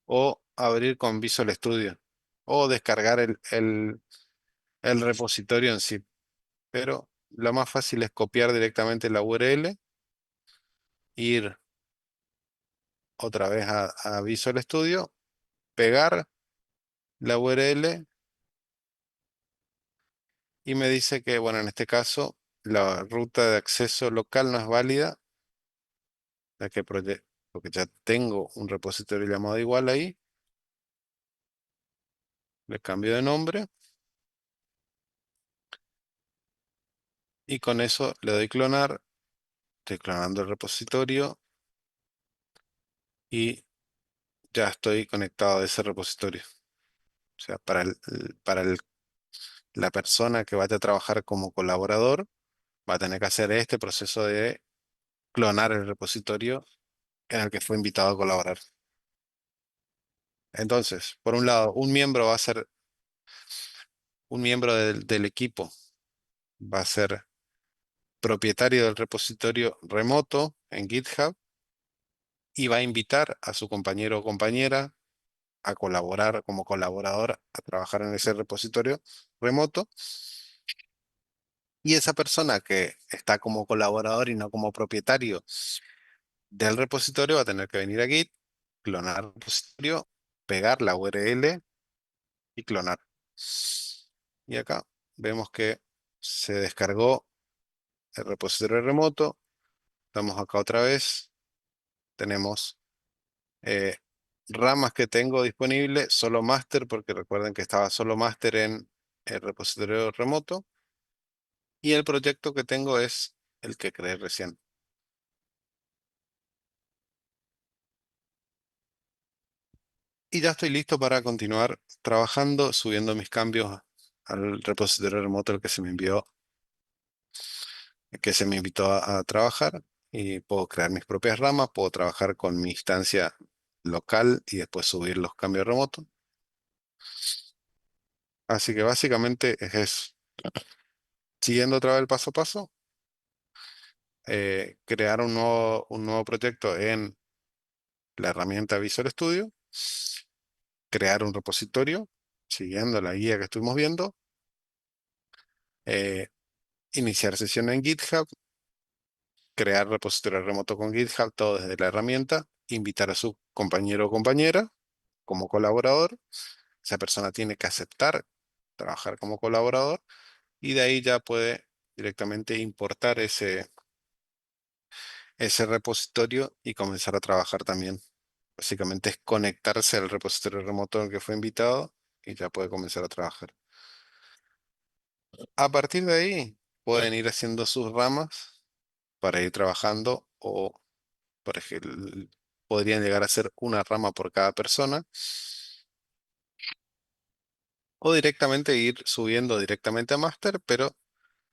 o abrir con Visual Studio o descargar el repositorio en sí. Pero lo más fácil es copiar directamente la URL, ir otra vez a Visual Studio, pegar la URL y me dice que, bueno, en este caso la ruta de acceso local no es válida, ya que porque ya tengo un repositorio llamado igual ahí. Le cambio de nombre y con eso le doy clonar. Estoy clonando el repositorio y ya estoy conectado a ese repositorio. O sea, la persona que vaya a trabajar como colaborador va a tener que hacer este proceso de clonar el repositorio en el que fue invitado a colaborar. Entonces, por un lado, un miembro va a ser un miembro del equipo, va a ser propietario del repositorio remoto en GitHub y va a invitar a su compañero o compañera a colaborar como colaborador a trabajar en ese repositorio remoto. Y esa persona que está como colaborador y no como propietario del repositorio va a tener que venir a Git, clonar el repositorio, pegar la URL y clonar. Y acá vemos que se descargó el repositorio remoto. Estamos acá otra vez. Tenemos eh, ramas que tengo disponible, solo master, porque recuerden que estaba solo master en el repositorio remoto. Y el proyecto que tengo es el que creé recién. Y ya estoy listo para continuar trabajando, subiendo mis cambios al repositorio remoto al que se me envió, que se me invitó a trabajar. Y puedo crear mis propias ramas, puedo trabajar con mi instancia local y después subir los cambios remotos. Así que básicamente es eso. Siguiendo otra vez el paso a paso, crear un nuevo proyecto en la herramienta Visual Studio, crear un repositorio, siguiendo la guía que estuvimos viendo, eh, iniciar sesión en GitHub, crear repositorio remoto con GitHub, todo desde la herramienta, invitar a su compañero o compañera como colaborador. Esa persona tiene que aceptar trabajar como colaborador y de ahí ya puede directamente importar ese repositorio y comenzar a trabajar también. Básicamente es conectarse al repositorio remoto en el que fue invitado y ya puede comenzar a trabajar. A partir de ahí pueden ir haciendo sus ramas para ir trabajando o, por ejemplo, podrían llegar a ser una rama por cada persona o directamente ir subiendo directamente a máster, pero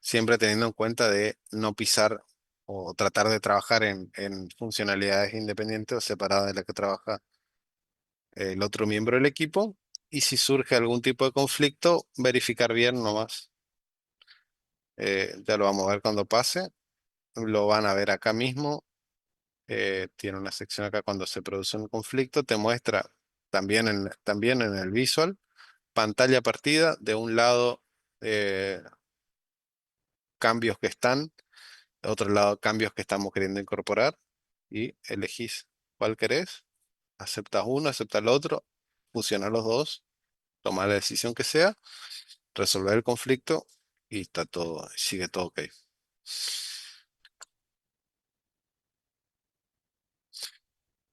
siempre teniendo en cuenta de no pisar o tratar de trabajar en funcionalidades independientes o separadas de la que trabaja el otro miembro del equipo. Y si surge algún tipo de conflicto, verificar bien nomás. Ya lo vamos a ver cuando pase. Lo van a ver acá mismo. Tiene una sección acá cuando se produce un conflicto. Te muestra también en el visual. Pantalla partida. De un lado, eh, cambios que están. De otro lado, cambios que estamos queriendo incorporar. Y elegís cuál querés. Aceptas uno, aceptas el otro. Fusionar los dos. Tomar la decisión que sea, resolver el conflicto y está todo, sigue todo ok.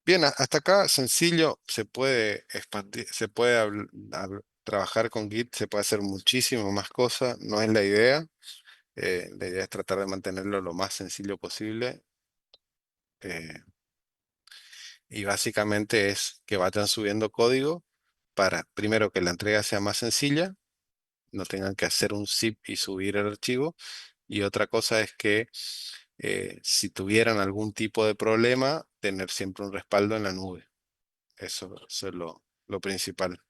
Bien, hasta acá sencillo, se puede expandir, se puede trabajar con Git, se puede hacer muchísimo más cosas, no es la idea. La idea es tratar de mantenerlo lo más sencillo posible. eh, y básicamente es que vayan subiendo código para, primero, que la entrega sea más sencilla, no tengan que hacer un zip y subir el archivo. Y otra cosa es que si tuvieran algún tipo de problema, tener siempre un respaldo en la nube. Eso es lo principal.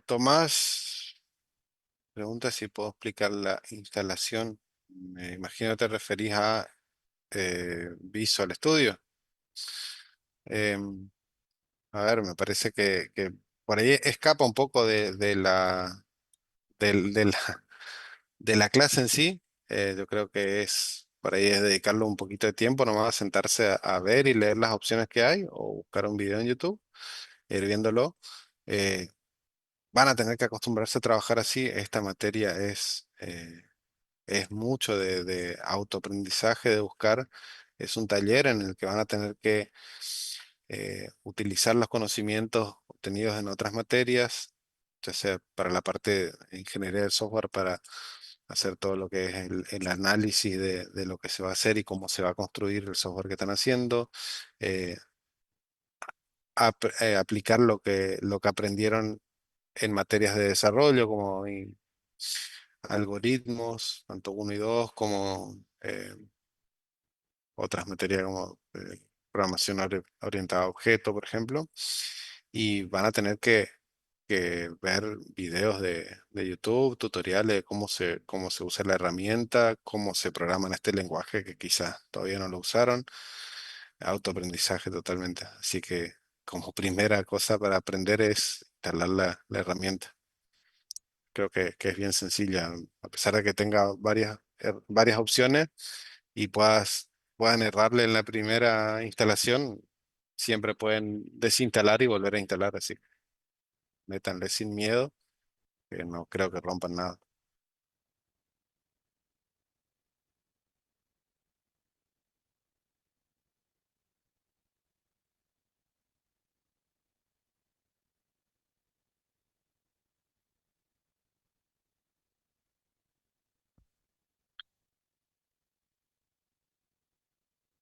Tomás, pregunta si puedo explicar la instalación. Me imagino te referís a Visual Studio. Em, a ver, me parece que por ahí escapa un poco de la, de la clase en sí. Yo creo que es por ahí es dedicarle un poquito de tiempo nomás a sentarse a ver y leer las opciones que hay o buscar un video en YouTube, ir viéndolo. Eh, Van a tener que acostumbrarse a trabajar así. Esta materia es mucho de autoaprendizaje, de buscar. Es un taller en el que van a tener que utilizar los conocimientos obtenidos en otras materias, ya sea para la parte de ingeniería del software, para hacer todo lo que es el análisis de lo que se va a hacer y cómo se va a construir el software que están haciendo, eh, aplicar lo que aprendieron en materias de desarrollo, como algoritmos, tanto uno y 2 como otras materias como programación orientada a objetos, por ejemplo. Y van a tener que ver videos de YouTube, tutoriales de cómo se usa la herramienta, cómo se programa en este lenguaje que quizás todavía no lo usaron. Autoaprendizaje totalmente. Así que como primera cosa para aprender es instalar la herramienta. Creo que es bien sencilla, a pesar de que tenga varias opciones y puedan errarle en la primera instalación, siempre pueden desinstalar y volver a instalar, así que métanle sin miedo, que no creo que rompan nada.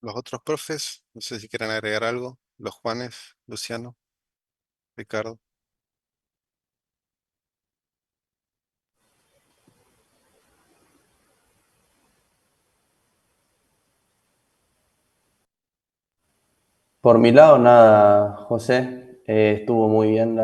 Los otros profes, no sé si quieren agregar algo, los Juanes, Luciano, Ricardo. Por mi lado, nada, José. Estuvo muy bien,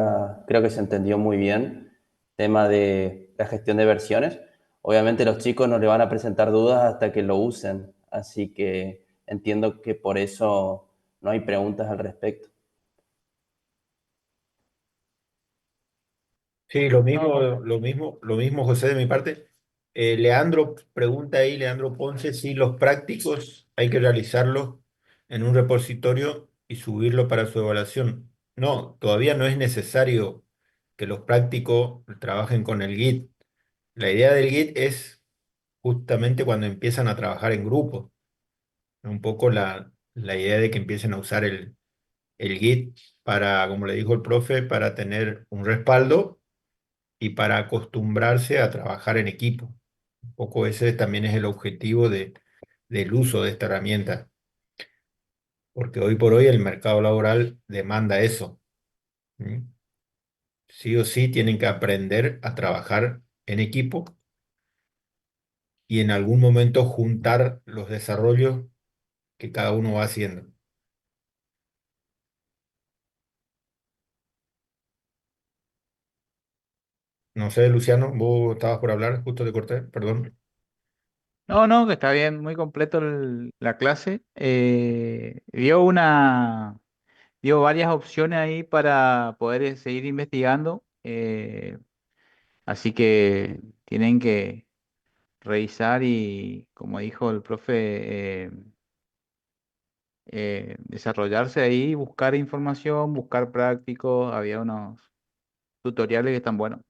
creo que se entendió muy bien el tema de la gestión de versiones. Obviamente los chicos no le van a presentar dudas hasta que lo usen, así que entiendo que por eso no hay preguntas al respecto. Sí, lo mismo, José, de mi parte. Leandro pregunta ahí, Leandro Ponce, si los prácticos hay que realizarlos en un repositorio y subirlo para su evaluación. No, todavía no es necesario que los prácticos trabajen con el Git. La idea del Git es justamente cuando empiezan a trabajar en grupo. Un poco la idea de que empiecen a usar el Git para, como le dijo el profe, para tener un respaldo y para acostumbrarse a trabajar en equipo. Un poco ese también es el objetivo del uso de esta herramienta, porque hoy por hoy el mercado laboral demanda eso. ¿Sí? Sí o sí tienen que aprender a trabajar en equipo y en algún momento juntar los desarrollos que cada uno va haciendo. No sé, Luciano, vos estabas por hablar, justo te corté, perdón. No, no, que está bien, muy completo la clase. Dio varias opciones ahí para poder seguir investigando. Así que tienen que revisar y, como dijo el profe, desarrollarse ahí, buscar información, buscar prácticos. Había unos tutoriales que están buenos.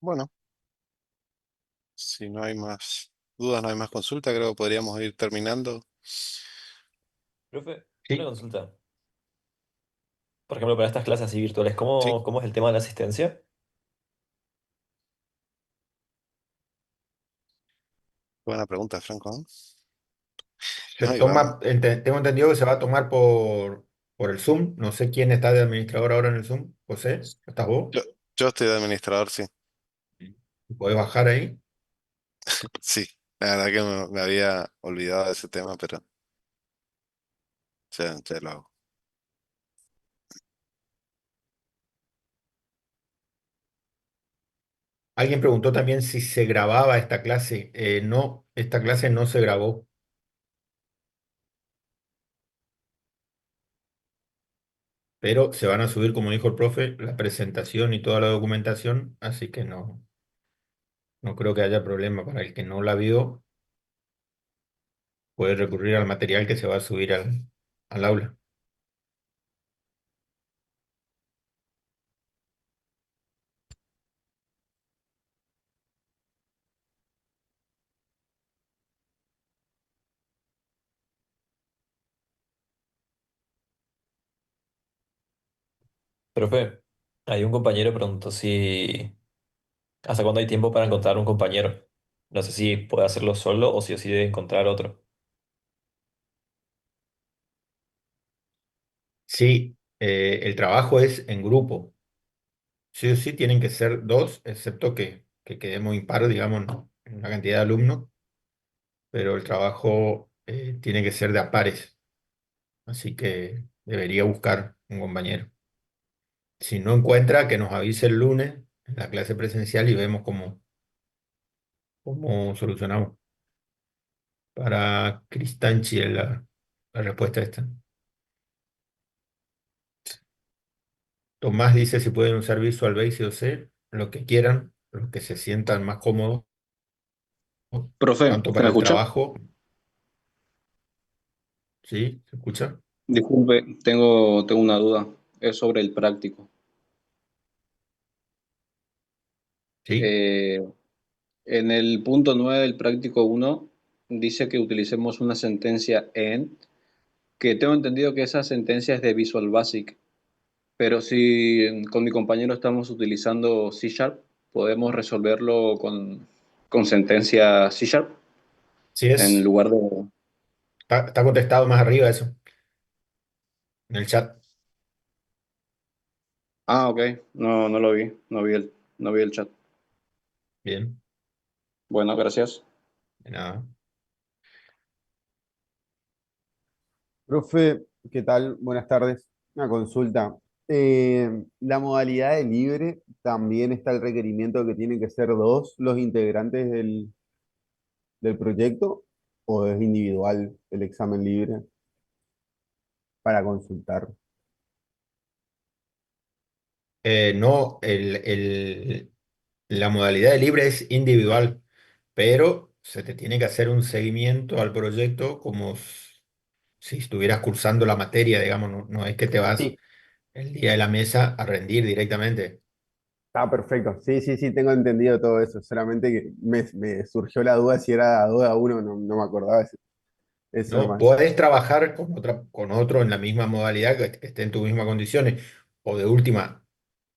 Bueno, si no hay más dudas, no hay más consulta, creo que podríamos ir terminando. Profe, una Sí, consulta. Por ejemplo, para estas clases así virtuales, Sí, ¿cómo es el tema de la asistencia? buena pregunta, Franco, ¿eh? se No, igual. toma, tengo entendido que se va a tomar por el Zoom. No sé quién está de administrador ahora en el Zoom. José, ¿estás vos? Yo, yo estoy de administrador, sí. ¿Podés bajar ahí? Sí, la verdad que me había olvidado de ese tema, pero ya lo hago. Alguien preguntó también si se grababa esta clase. No, esta clase no se grabó, pero se van a subir, como dijo el profe, la presentación y toda la documentación, así que no creo que haya problema. Para el que no la vio, puede recurrir al material que se va a subir al aula. Profe, hay un compañero preguntó si hasta cuándo hay tiempo para encontrar un compañero. No sé si puede hacerlo solo o si debe encontrar otro. Sí, el trabajo es en grupo. Sí o sí tienen que ser dos, excepto que quedemos impar, digamos, ¿no? En la cantidad de alumnos, pero el trabajo tiene que ser de a pares, así que debería buscar un compañero. Si no encuentra, que nos avise el lunes en la clase presencial y vemos cómo solucionamos. Para Cristanchi es la respuesta esta. Tomás dice si pueden usar Visual Basic o C, lo que quieran, lo que se sientan más cómodos, Profe, tanto ¿se para me el escucha? trabajo. ¿Sí? ¿Se escucha? Disculpe, tengo una duda. Es sobre el práctico. Sí. Eh, en el punto 9 del práctico uno dice que utilicemos una sentencia en, que tengo entendido que esa sentencia es de Visual Basic, pero si con mi compañero estamos utilizando C Sharp, podemos resolverlo con sentencia C Sharp Sí en es. lugar de... Está contestado más arriba eso, en el chat. Ah, ok, no lo vi, no vi el chat. Bien, Bueno, gracias. de nada. Profe, ¿qué tal? Buenas tardes. Una consulta. La modalidad de libre también está el requerimiento que tienen que ser dos los integrantes del proyecto, o es individual el examen libre para consultar. No, la modalidad de libre es individual, pero se te tiene que hacer un seguimiento al proyecto como si estuvieras cursando la materia, digamos, no es que te vas Sí, el día de la mesa a rendir directamente. está perfecto. Sí, sí, sí, tengo entendido todo eso. Solamente que me surgió la duda si era 2-1, no me acordaba eso No, nomás. podés trabajar con otro en la misma modalidad que esté en tus mismas condiciones, o de última,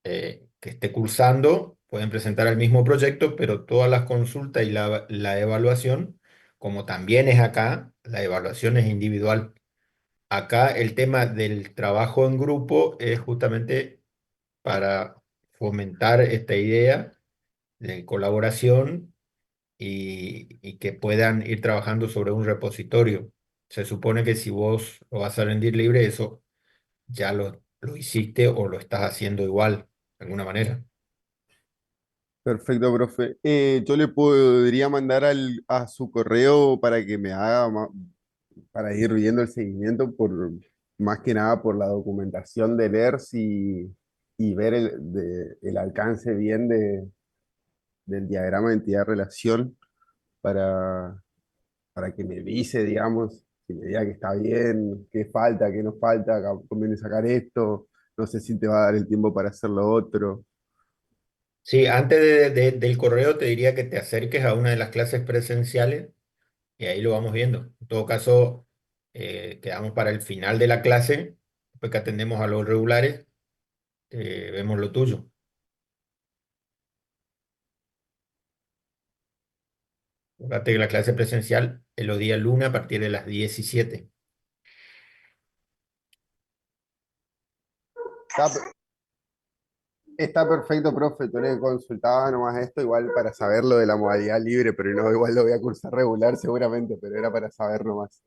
que esté cursando, pueden presentar el mismo proyecto, pero todas las consultas y la evaluación, como también es acá, la evaluación es individual. Acá el tema del trabajo en grupo es justamente para fomentar esta idea de colaboración y que puedan ir trabajando sobre un repositorio. Se supone que si vos lo vas a rendir libre, eso ya lo hiciste o lo estás haciendo igual, de alguna manera. Perfecto, profe. Yo le podría mandar a su correo para que me haga, para ir viendo el seguimiento, más que nada por la documentación de ERS y ver el alcance bien del diagrama de entidad-relación para que me vise, digamos, que me diga que está bien, qué falta, qué no falta, acá conviene sacar esto, no sé si te va a dar el tiempo para hacer lo otro. Sí, antes del correo te diría que te acerques a una de las clases presenciales y ahí lo vamos viendo. En todo caso, quedamos para el final de la clase, después que atendemos a los regulares, vemos lo tuyo. Fíjate que la clase presencial es los días lunes a partir de las 17. Está, está perfecto, profe. Tú le consultaba nomás esto, igual para saber lo de la modalidad libre, pero no, igual lo voy a cursar regular seguramente, pero era para saber nomás.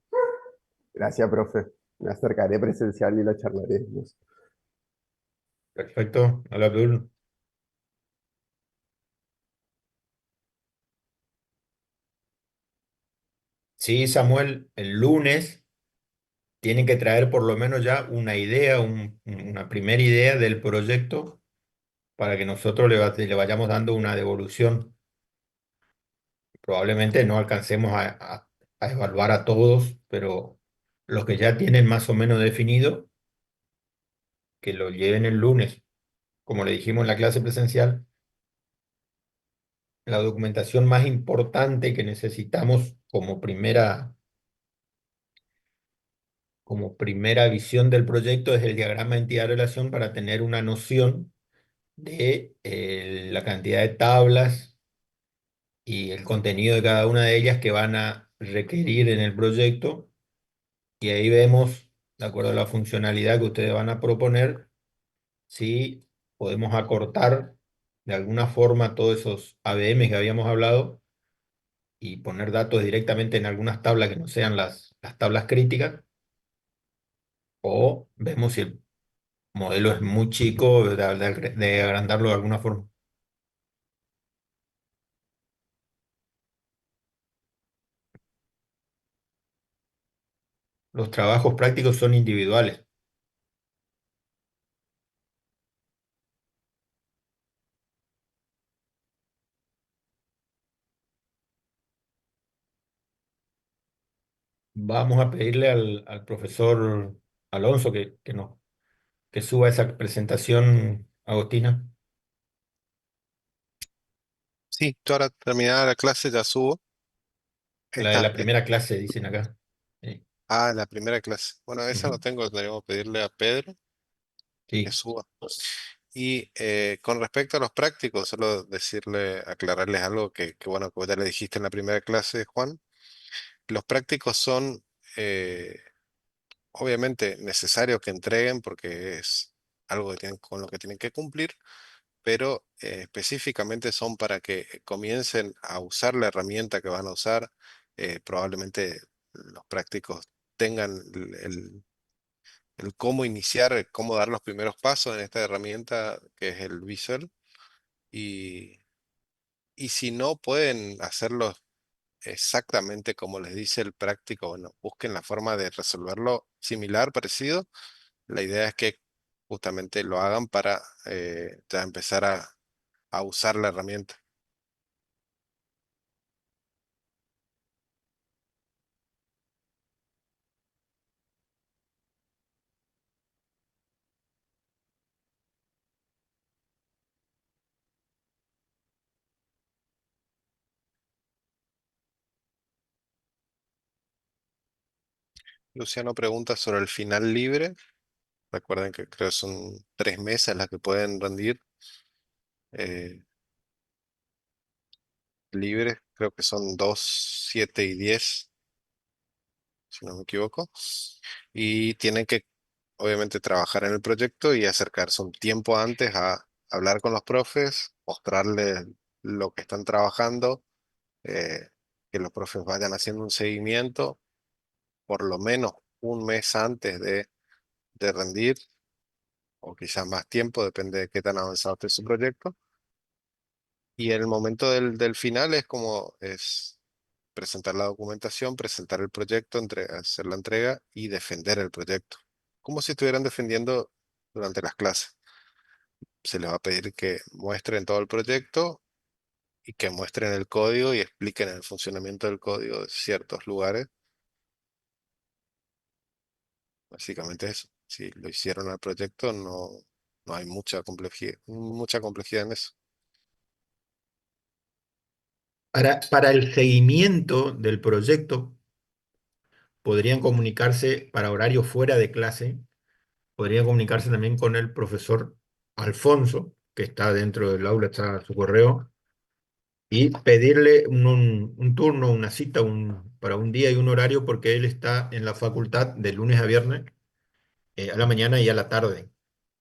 Gracias, profe. Me acercaré presencial y lo charlaremos. Perfecto, hola Abdul. Sí, Samuel, el lunes tienen que traer por lo menos ya una idea, una primera idea del proyecto para que nosotros le vayamos dando una devolución. Probablemente no alcancemos a evaluar a todos, pero los que ya tienen más o menos definido, que lo lleven el lunes. Como le dijimos en la clase presencial, la documentación más importante que necesitamos como primera visión del proyecto es el diagrama de entidad-relación para tener una noción de la cantidad de tablas y el contenido de cada una de ellas que van a requerir en el proyecto. Y ahí vemos, de acuerdo a la funcionalidad que ustedes van a proponer, si podemos acortar de alguna forma todos esos ABM que habíamos hablado y poner datos directamente en algunas tablas que no sean las tablas críticas, o vemos si el modelo es muy chico, de agrandarlo de alguna forma. Los trabajos prácticos son individuales. Vamos a pedirle al profesor Alonso que suba esa presentación, Agostina. Sí, yo ahora terminada la clase ya subo. La de Esta, la primera clase, dicen acá. Sí, la primera clase. Bueno, esa no ujú, tengo, tendríamos que pedirle a Pedro que sí. suba. Y con respecto a los prácticos, solo decirle, aclararles algo bueno, que vos ya le dijiste en la primera clase, Juan. Los prácticos son obviamente necesarios que entreguen porque es algo que con lo que tienen que cumplir, pero específicamente son para que comiencen a usar la herramienta que van a usar. Probablemente los prácticos tengan el cómo iniciar, cómo dar los primeros pasos en esta herramienta que es el Visor. Y, y si no pueden hacerlo exactamente como les dice el práctico, bueno, busquen la forma de resolverlo similar, parecido. La idea es que justamente lo hagan para ya empezar a usar la herramienta. Luciano pregunta sobre el final libre. Recuerden que creo que son 3 mesas las que pueden rendir eh, libres. Creo que son 2, 7 y 10, si no me equivoco. Y tienen que, obviamente, trabajar en el proyecto y acercarse un tiempo antes a hablar con los profes, mostrarles lo que están trabajando, eh, que los profes vayan haciendo un seguimiento por lo menos un mes antes de rendir, o quizás más tiempo, depende de qué tan avanzado esté su proyecto. Y en el momento del final es como es presentar la documentación, presentar el proyecto, hacer la entrega y defender el proyecto, como si estuvieran defendiendo durante las clases. Se les va a pedir que muestren todo el proyecto y que muestren el código y expliquen el funcionamiento del código de ciertos lugares. Básicamente eso. Si lo hicieron al proyecto, no hay mucha complejidad en eso. Para el seguimiento del proyecto, podrían comunicarse para horario fuera de clase, podrían comunicarse también con el profesor Alfonso, que está dentro del aula, está su correo, y pedirle un turno, una cita para un día y un horario, porque él está en la facultad de lunes a viernes, a la mañana y a la tarde.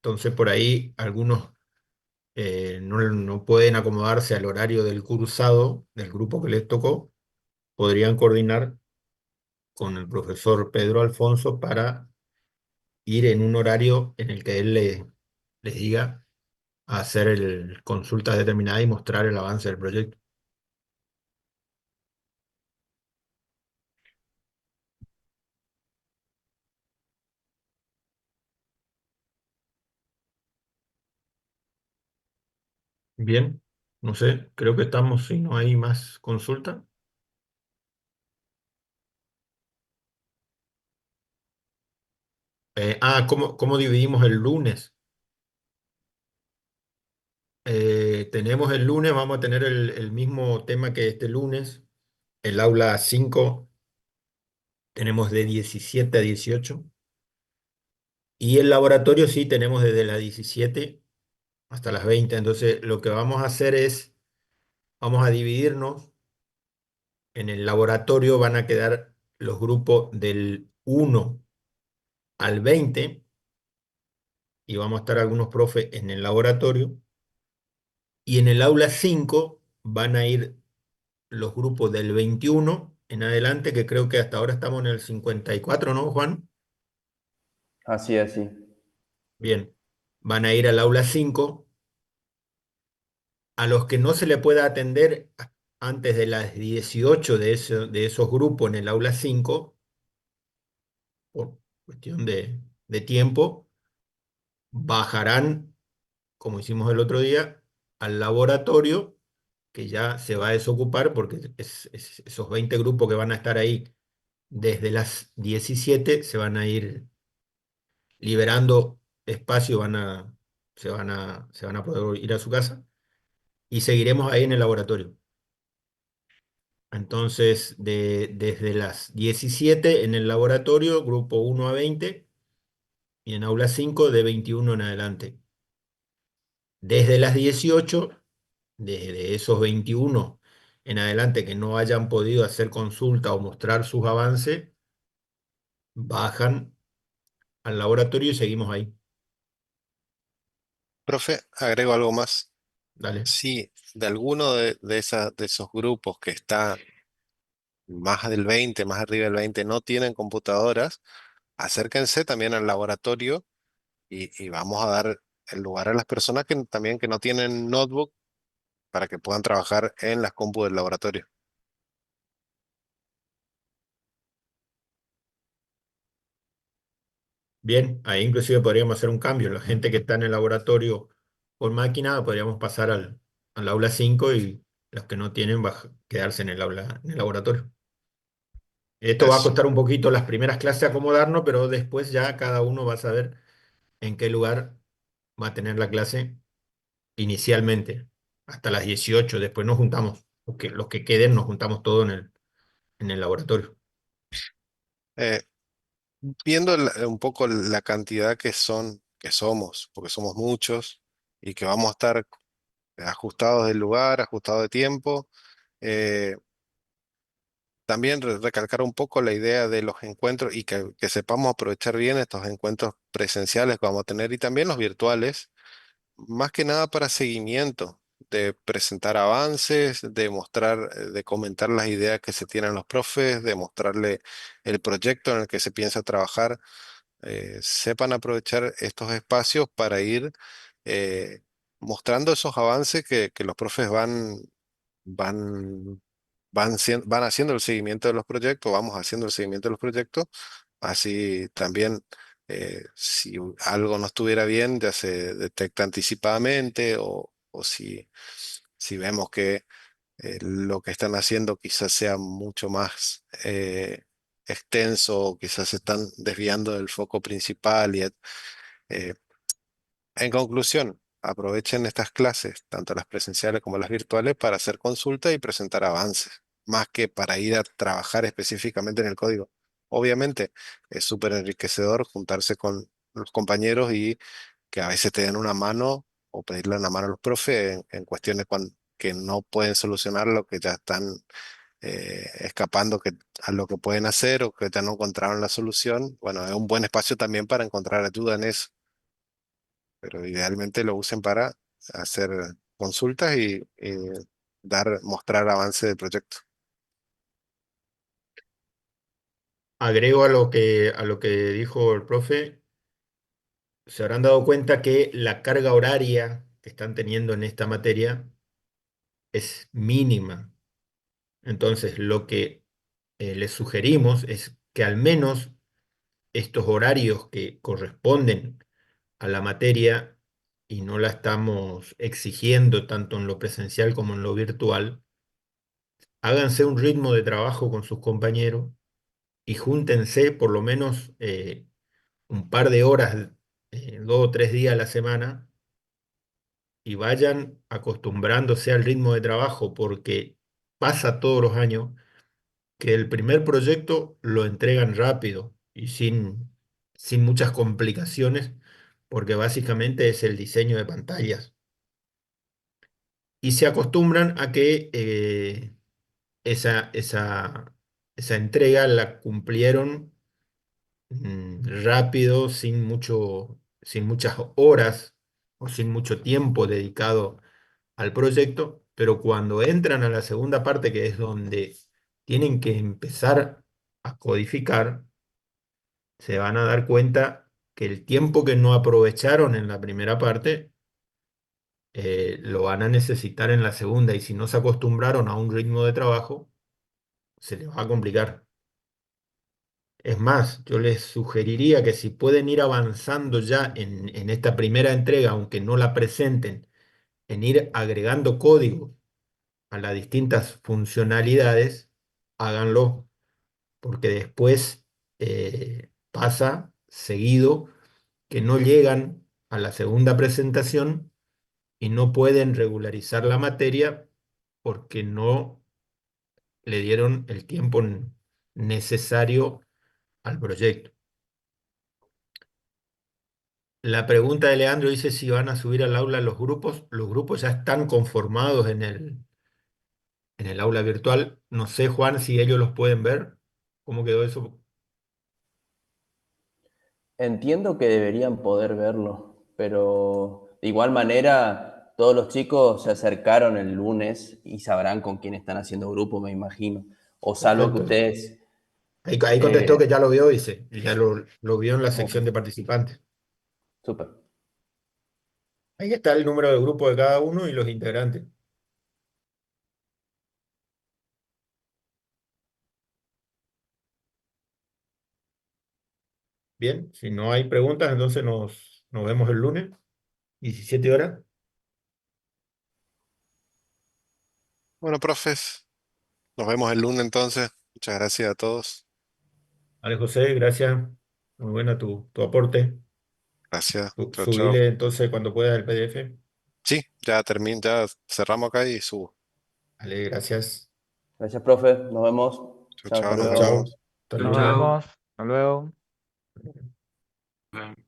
Entonces, por ahí algunos no pueden acomodarse al horario del cursado, del grupo que les tocó, podrían coordinar con el profesor Pedro Alfonso para ir en un horario en el que él les diga a hacer consultas determinadas y mostrar el avance del proyecto. Bien, no sé, creo que estamos, si no hay más consulta. ¿Cómo dividimos el lunes? Tenemos el lunes, vamos a tener el mismo tema que este lunes. El aula 5 tenemos de 17 a 18. Y el laboratorio sí tenemos desde las 17 hasta las 20. Entonces, lo que vamos a hacer es, vamos a dividirnos. En el laboratorio van a quedar los grupos del 1 al 20, y vamos a estar algunos profes en el laboratorio. Y en el aula 5 van a ir los grupos del 21 en adelante, que creo que hasta ahora estamos en el 54, ¿no, Juan? Así es, sí. Bien, van a ir al aula 5. A los que no se le pueda atender antes de las 18 de esos grupos en el aula 5 por cuestión de tiempo, bajarán, como hicimos el otro día, al laboratorio, que ya se va a desocupar porque esos 20 grupos que van a estar ahí desde las 17 se van a ir liberando espacio, se van a poder ir a su casa y seguiremos ahí en el laboratorio. Entonces, desde las 17 en el laboratorio, grupo 1 a 20, y en aula 5 de 21 en adelante. Desde las 18, desde esos 21 en adelante que no hayan podido hacer consulta o mostrar sus avances, bajan al laboratorio y seguimos ahí. Profe, agrego algo más. Dale. Si de alguno de esos grupos que está más del 20, más arriba del 20, no tienen computadoras, acérquense también al laboratorio y vamos a dar el lugar a las personas que también que no tienen notebook para que puedan trabajar en las compu del laboratorio. Bien, ahí inclusive podríamos hacer un cambio. La gente que está en el laboratorio por máquina, podríamos pasar al aula 5 y los que no tienen, quedarse en el aula, en el laboratorio. Esto va a Eso. costar un poquito las primeras clases acomodarnos, pero después ya cada uno va a saber en qué lugar va a tener la clase inicialmente, hasta las 18. Después nos juntamos, los que queden nos juntamos todos en el laboratorio. Eh, Viendo un poco la cantidad que somos, porque somos muchos y que vamos a estar ajustados del lugar, ajustados de tiempo. eh, También recalcar un poco la idea de los encuentros y que sepamos aprovechar bien estos encuentros presenciales que vamos a tener y también los virtuales, más que nada para seguimiento, de presentar avances, de mostrar, de comentar las ideas que se tienen los profes, de mostrarle el proyecto en el que se piensa trabajar. Sepan aprovechar estos espacios para ir eh, mostrando esos avances que los profes van, van haciendo el seguimiento de los proyectos, vamos haciendo el seguimiento de los proyectos, así también si algo no estuviera bien ya se detecta anticipadamente o si vemos que lo que están haciendo quizás sea mucho más extenso, o quizás se están desviando del foco principal eh, en conclusión, aprovechen estas clases, tanto las presenciales como las virtuales, para hacer consultas y presentar avances, más que para ir a trabajar específicamente en el código. Obviamente, es súper enriquecedor juntarse con los compañeros y que a veces te den una mano o pedirle una mano a los profes en cuestiones que no pueden solucionar lo que ya están escapando a lo que pueden hacer o que ya no encontraron la solución. Bueno, es un buen espacio también para encontrar ayuda en eso, pero idealmente lo usen para hacer consultas y mostrar avance del proyecto. Agrego a lo que dijo el profe, se habrán dado cuenta que la carga horaria que están teniendo en esta materia es mínima. Entonces, lo que les sugerimos es que al menos estos horarios que corresponden a la materia y no la estamos exigiendo tanto en lo presencial como en lo virtual, háganse un ritmo de trabajo con sus compañeros y júntense por lo menos un par de horas, 2 o 3 días a la semana, y vayan acostumbrándose al ritmo de trabajo, porque pasa todos los años que el primer proyecto lo entregan rápido y sin muchas complicaciones, porque básicamente es el diseño de pantallas. Y se acostumbran a que esa, esa, esa entrega la cumplieron rápido, sin muchas horas o sin mucho tiempo dedicado al proyecto, pero cuando entran a la segunda parte, que es donde tienen que empezar a codificar, se van a dar cuenta que el tiempo que no aprovecharon en la primera parte, lo van a necesitar en la segunda, y si no se acostumbraron a un ritmo de trabajo, se les va a complicar. Es más, yo les sugeriría que si pueden ir avanzando ya en esta primera entrega, aunque no la presenten, en ir agregando código a las distintas funcionalidades, háganlo, porque después pasa seguido que no llegan a la segunda presentación y no pueden regularizar la materia porque no le dieron el tiempo necesario al proyecto. La pregunta de Leandro dice si van a subir al aula los grupos. Los grupos ya están conformados en el aula virtual. No sé, Juan, si ellos los pueden ver. ¿Cómo quedó eso? Entiendo que deberían poder verlo, pero de igual manera todos los chicos se acercaron el lunes y sabrán con quién están haciendo grupo, me imagino. O salvo que Perfecto. ustedes... Ahí contestó eh, que ya lo vio, dice. Ya lo vio en la oh, sección de participantes. súper. Ahí está el número de grupo de cada uno y los integrantes. Bien, si no hay preguntas, entonces nos vemos el lunes, 17 horas. Bueno, profes, nos vemos el lunes entonces. Muchas gracias a todos. Vale, José, gracias. Muy buena tu aporte. Gracias. Chao, chao. Subile entonces cuando puedas el PDF. Sí, ya termino, ya cerramos acá y subo. Vale, gracias. Gracias, profe. Nos vemos. Chao, Chao, hasta chao, nos Chao, luego. chao. vemos. Hasta Nos luego. Chao. vemos. Hasta luego. Chao.